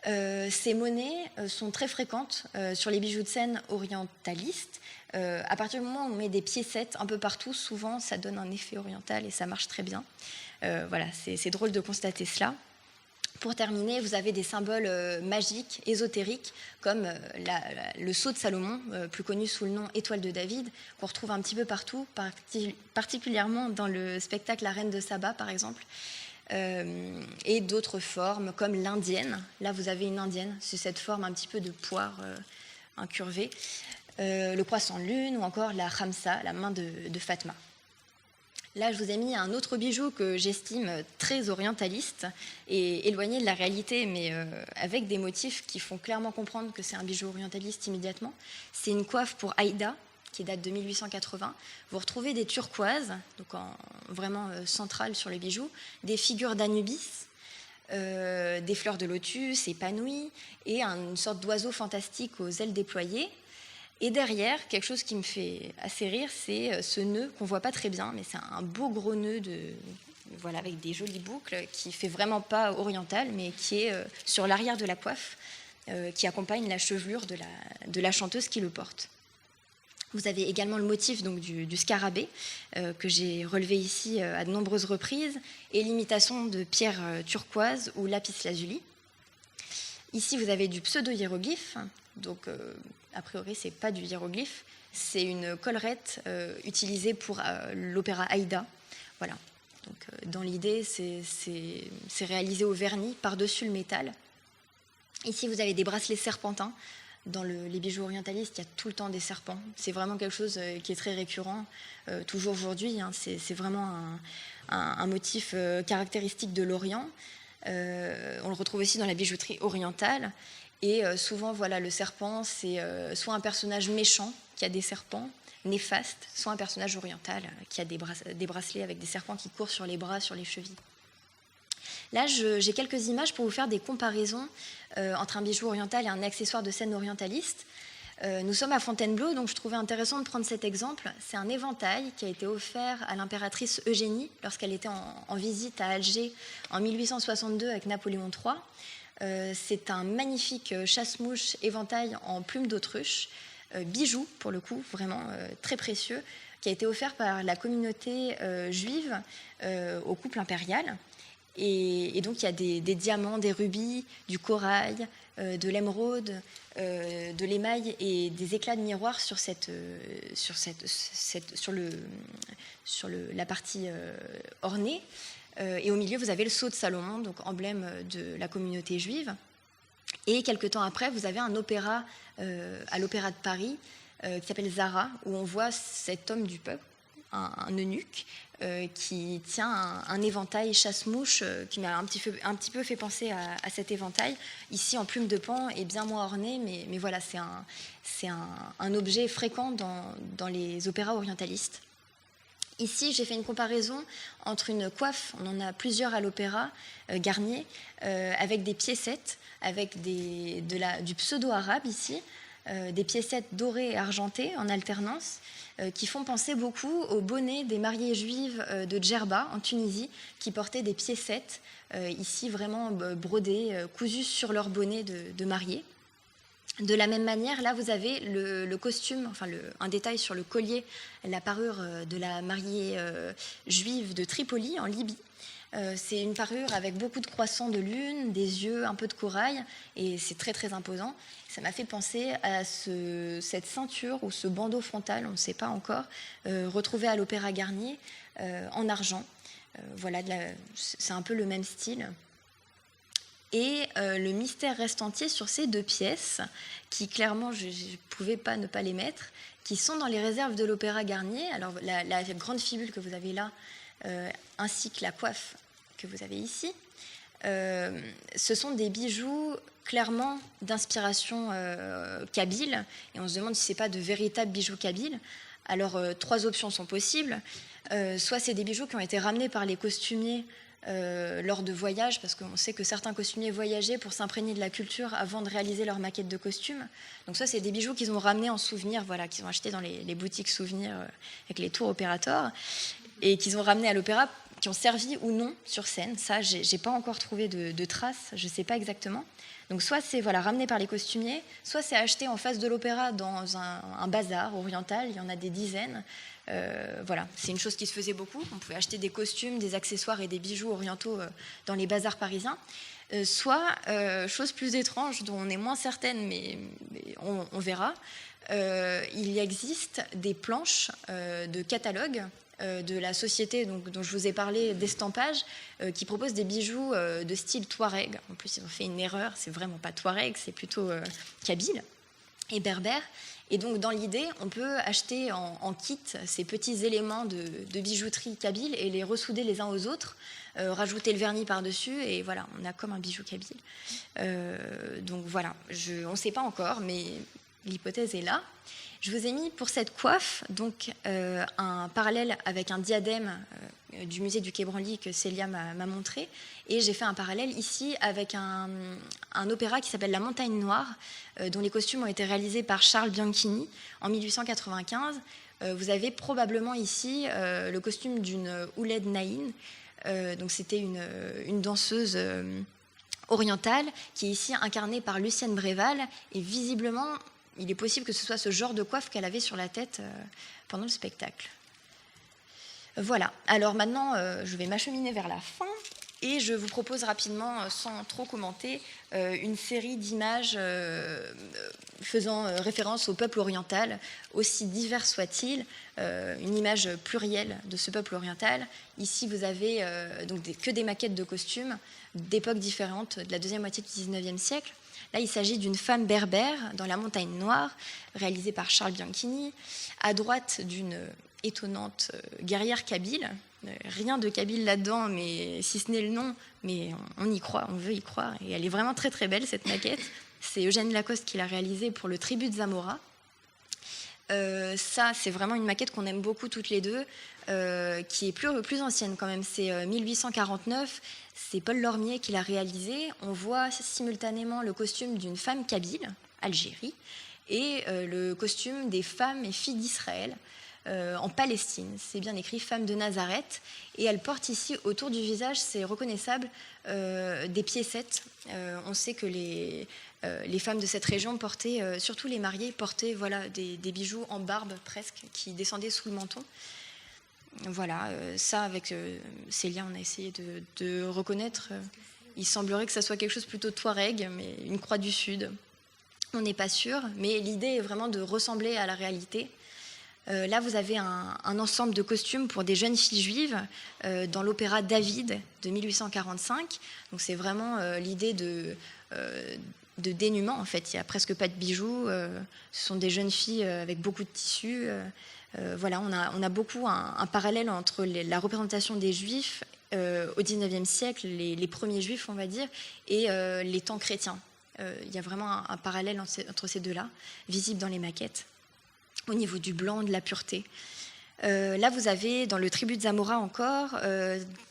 Ces monnaies sont très fréquentes sur les bijoux de Sène orientalistes. À partir du moment où on met des piécettes un peu partout, souvent ça donne un effet oriental et ça marche très bien. Voilà, c'est drôle de constater cela. Pour terminer, vous avez des symboles magiques, ésotériques, comme le sceau de Salomon, plus connu sous le nom Étoile de David, qu'on retrouve un petit peu partout, particulièrement dans le spectacle La Reine de Saba, par exemple, et d'autres formes, comme l'indienne. Là, vous avez une indienne, c'est cette forme un petit peu de poire incurvée, le croissant de lune, ou encore la khamsa, la main de Fatma. Là, je vous ai mis un autre bijou que j'estime très orientaliste et éloigné de la réalité, mais avec des motifs qui font clairement comprendre que c'est un bijou orientaliste immédiatement. C'est une coiffe pour Aïda, qui date de 1880. Vous retrouvez des turquoises, donc vraiment centrales sur le bijou, des figures d'Anubis, des fleurs de lotus épanouies et une sorte d'oiseau fantastique aux ailes déployées. Et derrière, quelque chose qui me fait assez rire, c'est ce nœud qu'on ne voit pas très bien, mais c'est un beau gros nœud avec des jolies boucles qui fait vraiment pas oriental, mais qui est sur l'arrière de la coiffe, qui accompagne la chevelure de la chanteuse qui le porte. Vous avez également le motif donc, du scarabée, que j'ai relevé ici à de nombreuses reprises, et l'imitation de pierres turquoises ou lapis-lazuli. Ici, vous avez du pseudo-hiéroglyphe, donc a priori, ce n'est pas du hiéroglyphe, c'est une collerette utilisée pour l'opéra Aïda. Voilà. Donc, dans l'idée, c'est réalisé au vernis par-dessus le métal. Ici, vous avez des bracelets serpentins. Dans les bijoux orientalistes, il y a tout le temps des serpents. C'est vraiment quelque chose qui est très récurrent, toujours aujourd'hui. Hein. C'est vraiment un motif caractéristique de l'Orient. On le retrouve aussi dans la bijouterie orientale. Et souvent, voilà, le serpent, c'est soit un personnage méchant qui a des serpents, néfaste, soit un personnage oriental qui a des bracelets avec des serpents qui courent sur les bras, sur les chevilles. Là, j'ai quelques images pour vous faire des comparaisons entre un bijou oriental et un accessoire de Sène orientaliste. Nous sommes à Fontainebleau, donc je trouvais intéressant de prendre cet exemple. C'est un éventail qui a été offert à l'impératrice Eugénie lorsqu'elle était en visite à Alger en 1862 avec Napoléon III. C'est un magnifique chasse-mouche éventail en plume d'autruche, bijou pour le coup, vraiment très précieux, qui a été offert par la communauté juive au couple impérial. Et donc il y a des diamants, des rubis, du corail, de l'émeraude, de l'émail et des éclats de miroir sur la partie ornée. Et au milieu, vous avez le sceau de Salomon, donc emblème de la communauté juive. Et quelques temps après, vous avez un opéra à l'Opéra de Paris qui s'appelle Zara, où on voit cet homme du peuple, un eunuque, qui tient un éventail chasse-mouche qui m'a un petit peu fait penser à cet éventail, ici en plume de pan et bien moins orné, mais voilà, c'est un objet fréquent dans les opéras orientalistes. Ici, j'ai fait une comparaison entre une coiffe, on en a plusieurs à l'opéra, Garnier, avec des piécettes, avec du pseudo-arabe ici, des piécettes dorées et argentées en alternance, qui font penser beaucoup aux bonnets des mariées juives de Djerba, en Tunisie, qui portaient des piécettes, ici vraiment brodées, cousues sur leur bonnet de mariée. De la même manière, là, vous avez le costume, un détail sur le collier, la parure de la mariée juive de Tripoli, en Libye. C'est une parure avec beaucoup de croissants de lune, des yeux, un peu de corail, et c'est très très imposant. Ça m'a fait penser à cette ceinture ou ce bandeau frontal, on ne sait pas encore, retrouvé à l'Opéra Garnier en argent. Voilà, c'est un peu le même style. Et le mystère reste entier sur ces deux pièces, qui clairement, je ne pouvais pas ne pas les mettre, qui sont dans les réserves de l'Opéra Garnier. Alors la grande fibule que vous avez là, ainsi que la coiffe que vous avez ici, ce sont des bijoux clairement d'inspiration kabyle, et on se demande si ce n'est pas de véritables bijoux kabyles. Alors 3 options sont possibles. Soit c'est des bijoux qui ont été ramenés par les costumiers lors de voyages, parce qu'on sait que certains costumiers voyageaient pour s'imprégner de la culture avant de réaliser leur maquette de costume. Donc ça, c'est des bijoux qu'ils ont ramenés en souvenir, voilà, qu'ils ont achetés dans les boutiques souvenirs avec les tours opérateurs, et qu'ils ont ramenés à l'opéra, qui ont servi ou non sur scène. Ça, j'ai pas encore trouvé de traces, je sais pas exactement. Donc soit c'est ramené par les costumiers, soit c'est acheté en face de l'opéra dans un bazar oriental, il y en a des dizaines. C'est une chose qui se faisait beaucoup. On pouvait acheter des costumes, des accessoires et des bijoux orientaux dans les bazars parisiens. Soit, chose plus étrange dont on est moins certaine, mais on verra, il existe des planches de catalogue de la société dont je vous ai parlé d'Estampage, qui propose des bijoux de style Touareg. En plus, ils ont fait une erreur, c'est vraiment pas Touareg, c'est plutôt kabyle et berbère. Et donc, dans l'idée, on peut acheter en kit ces petits éléments de bijouterie kabyle et les ressouder les uns aux autres, rajouter le vernis par-dessus, et voilà, on a comme un bijou kabyle. Donc voilà, on ne sait pas encore, mais l'hypothèse est là. Je vous ai mis pour cette coiffe donc, un parallèle avec un diadème du musée du Quai Branly que Célia m'a montré. Et j'ai fait un parallèle ici avec un opéra qui s'appelle La Montagne Noire, dont les costumes ont été réalisés par Charles Bianchini en 1895. Vous avez probablement ici le costume d'une Ouled Naïn. Donc c'était une danseuse orientale qui est ici incarnée par Lucienne Bréval. Et visiblement, il est possible que ce soit ce genre de coiffe qu'elle avait sur la tête pendant le spectacle. Voilà, alors maintenant, je vais m'acheminer vers la fin et je vous propose rapidement, sans trop commenter, une série d'images faisant référence au peuple oriental, aussi divers soit-il, une image plurielle de ce peuple oriental. Ici, vous avez que des maquettes de costumes d'époques différentes, de la deuxième moitié du XIXe siècle. Là, il s'agit d'une femme berbère dans la Montagne Noire, réalisée par Charles Bianchini, à droite d'une étonnante guerrière kabyle. Rien de kabyle là-dedans, mais si ce n'est le nom, mais on y croit, on veut y croire. Et elle est vraiment très très belle, cette maquette. C'est Eugène Lacoste qui l'a réalisée pour le tribut de Zamora. Ça, c'est vraiment une maquette qu'on aime beaucoup toutes les deux, qui est plus ancienne quand même. C'est 1849. C'est Paul Lormier qui l'a réalisée. On voit simultanément le costume d'une femme kabyle, Algérie, et le costume des femmes et filles d'Israël. en Palestine. C'est bien écrit, femme de Nazareth. Et elle porte ici, autour du visage, c'est reconnaissable, des piécettes. On sait que les femmes de cette région portaient, surtout les mariées, portaient voilà, des bijoux en barbe presque, qui descendaient sous le menton. Voilà, ça avec Célia, on a essayé de reconnaître. Il semblerait que ça soit quelque chose plutôt touareg, mais une croix du Sud. On n'est pas sûr, mais l'idée est vraiment de ressembler à la réalité. Là, vous avez un ensemble de costumes pour des jeunes filles juives dans l'opéra David de 1845. Donc c'est vraiment l'idée de dénuement, en fait. Il n'y a presque pas de bijoux. Ce sont des jeunes filles avec beaucoup de tissus. Voilà, on a beaucoup un parallèle entre la représentation des Juifs au XIXe siècle, les premiers Juifs, on va dire, et les temps chrétiens. Il y a vraiment un parallèle entre ces deux-là, visible dans les maquettes, au niveau du blanc, de la pureté. Là, vous avez, dans le tribut de Zamora encore,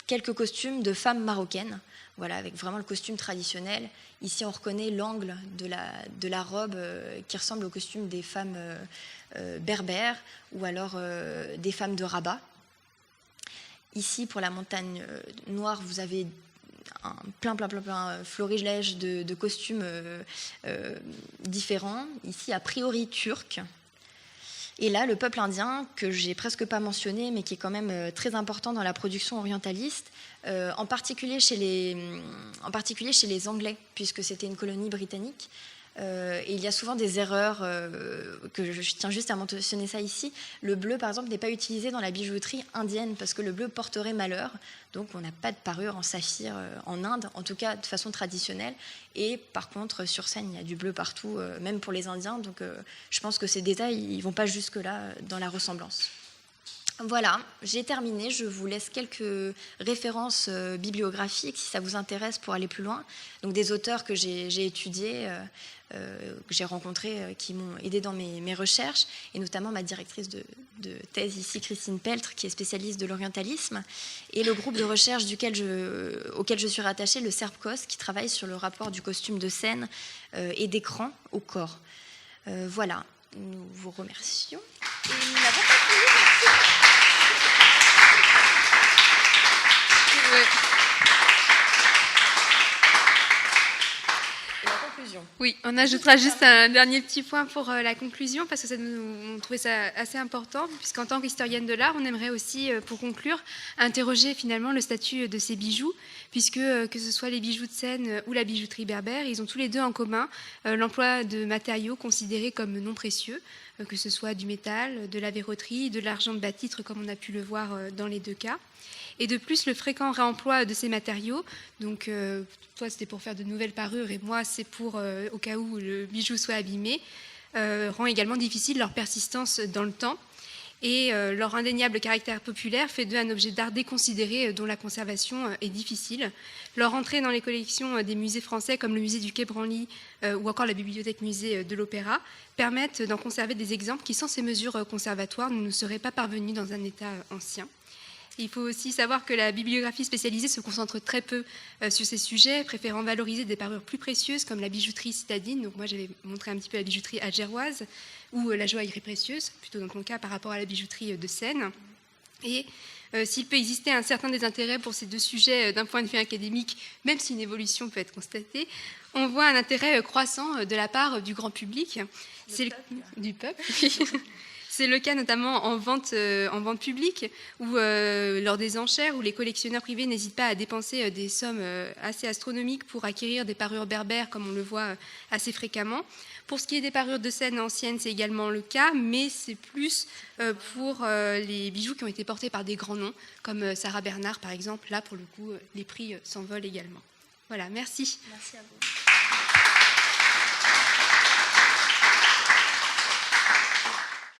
quelques costumes de femmes marocaines, voilà, avec vraiment le costume traditionnel. Ici, on reconnaît l'angle de la robe qui ressemble au costume des femmes berbères ou alors des femmes de Rabat. Ici, pour la montagne noire, vous avez plein florilège de costumes différents. Ici, a priori turcs. Et là, le peuple indien, que j'ai presque pas mentionné, mais qui est quand même très important dans la production orientaliste, en particulier chez les Anglais, puisque c'était une colonie britannique. Et il y a souvent des erreurs, que je tiens juste à mentionner ça ici. Le bleu, par exemple, n'est pas utilisé dans la bijouterie indienne, parce que le bleu porterait malheur. Donc on n'a pas de parure en saphir en Inde, en tout cas de façon traditionnelle. Et par contre, sur scène, il y a du bleu partout, même pour les Indiens. Donc je pense que ces détails, ils ne vont pas jusque-là dans la ressemblance. Voilà, j'ai terminé. Je vous laisse quelques références bibliographiques si ça vous intéresse pour aller plus loin. Donc des auteurs que j'ai étudiés, que j'ai rencontrés, qui m'ont aidé dans mes recherches, et notamment ma directrice de thèse ici, Christine Peltre, qui est spécialiste de l'orientalisme, et le groupe de recherche auquel je suis rattachée, le CERPCOS, qui travaille sur le rapport du costume de scène et d'écran au corps. Voilà, nous vous remercions. Et nous n'avons pas fini. Oui, on ajoutera juste un dernier petit point pour la conclusion, parce que on trouvait ça assez important, puisqu'en tant qu'historienne de l'art, on aimerait aussi, pour conclure, interroger finalement le statut de ces bijoux, puisque que ce soit les bijoux de scène ou la bijouterie berbère, ils ont tous les deux en commun l'emploi de matériaux considérés comme non précieux, que ce soit du métal, de la verroterie, de l'argent de bas-titre, comme on a pu le voir dans les deux cas. Et de plus, le fréquent réemploi de ces matériaux, donc toi c'était pour faire de nouvelles parures et moi c'est pour au cas où le bijou soit abîmé, rend également difficile leur persistance dans le temps. Et leur indéniable caractère populaire fait d'eux un objet d'art déconsidéré dont la conservation est difficile. Leur entrée dans les collections des musées français comme le musée du Quai Branly ou encore la bibliothèque musée de l'Opéra permettent d'en conserver des exemples qui, sans ces mesures conservatoires, ne nous seraient pas parvenus dans un état ancien. Il faut aussi savoir que la bibliographie spécialisée se concentre très peu sur ces sujets, préférant valoriser des parures plus précieuses comme la bijouterie citadine. Donc moi, j'avais montré un petit peu la bijouterie algéroise ou la joaillerie précieuse, plutôt dans ton cas par rapport à la bijouterie de scène. Et s'il peut exister un certain désintérêt pour ces deux sujets d'un point de vue académique, même si une évolution peut être constatée, on voit un intérêt croissant de la part du grand public. Du peuple. C'est le cas notamment en vente publique ou lors des enchères où les collectionneurs privés n'hésitent pas à dépenser des sommes assez astronomiques pour acquérir des parures berbères comme on le voit assez fréquemment. Pour ce qui est des parures de scène anciennes, c'est également le cas, mais c'est plus pour les bijoux qui ont été portés par des grands noms comme Sarah Bernard par exemple. Là, pour le coup, les prix s'envolent également. Voilà, merci. Merci à vous.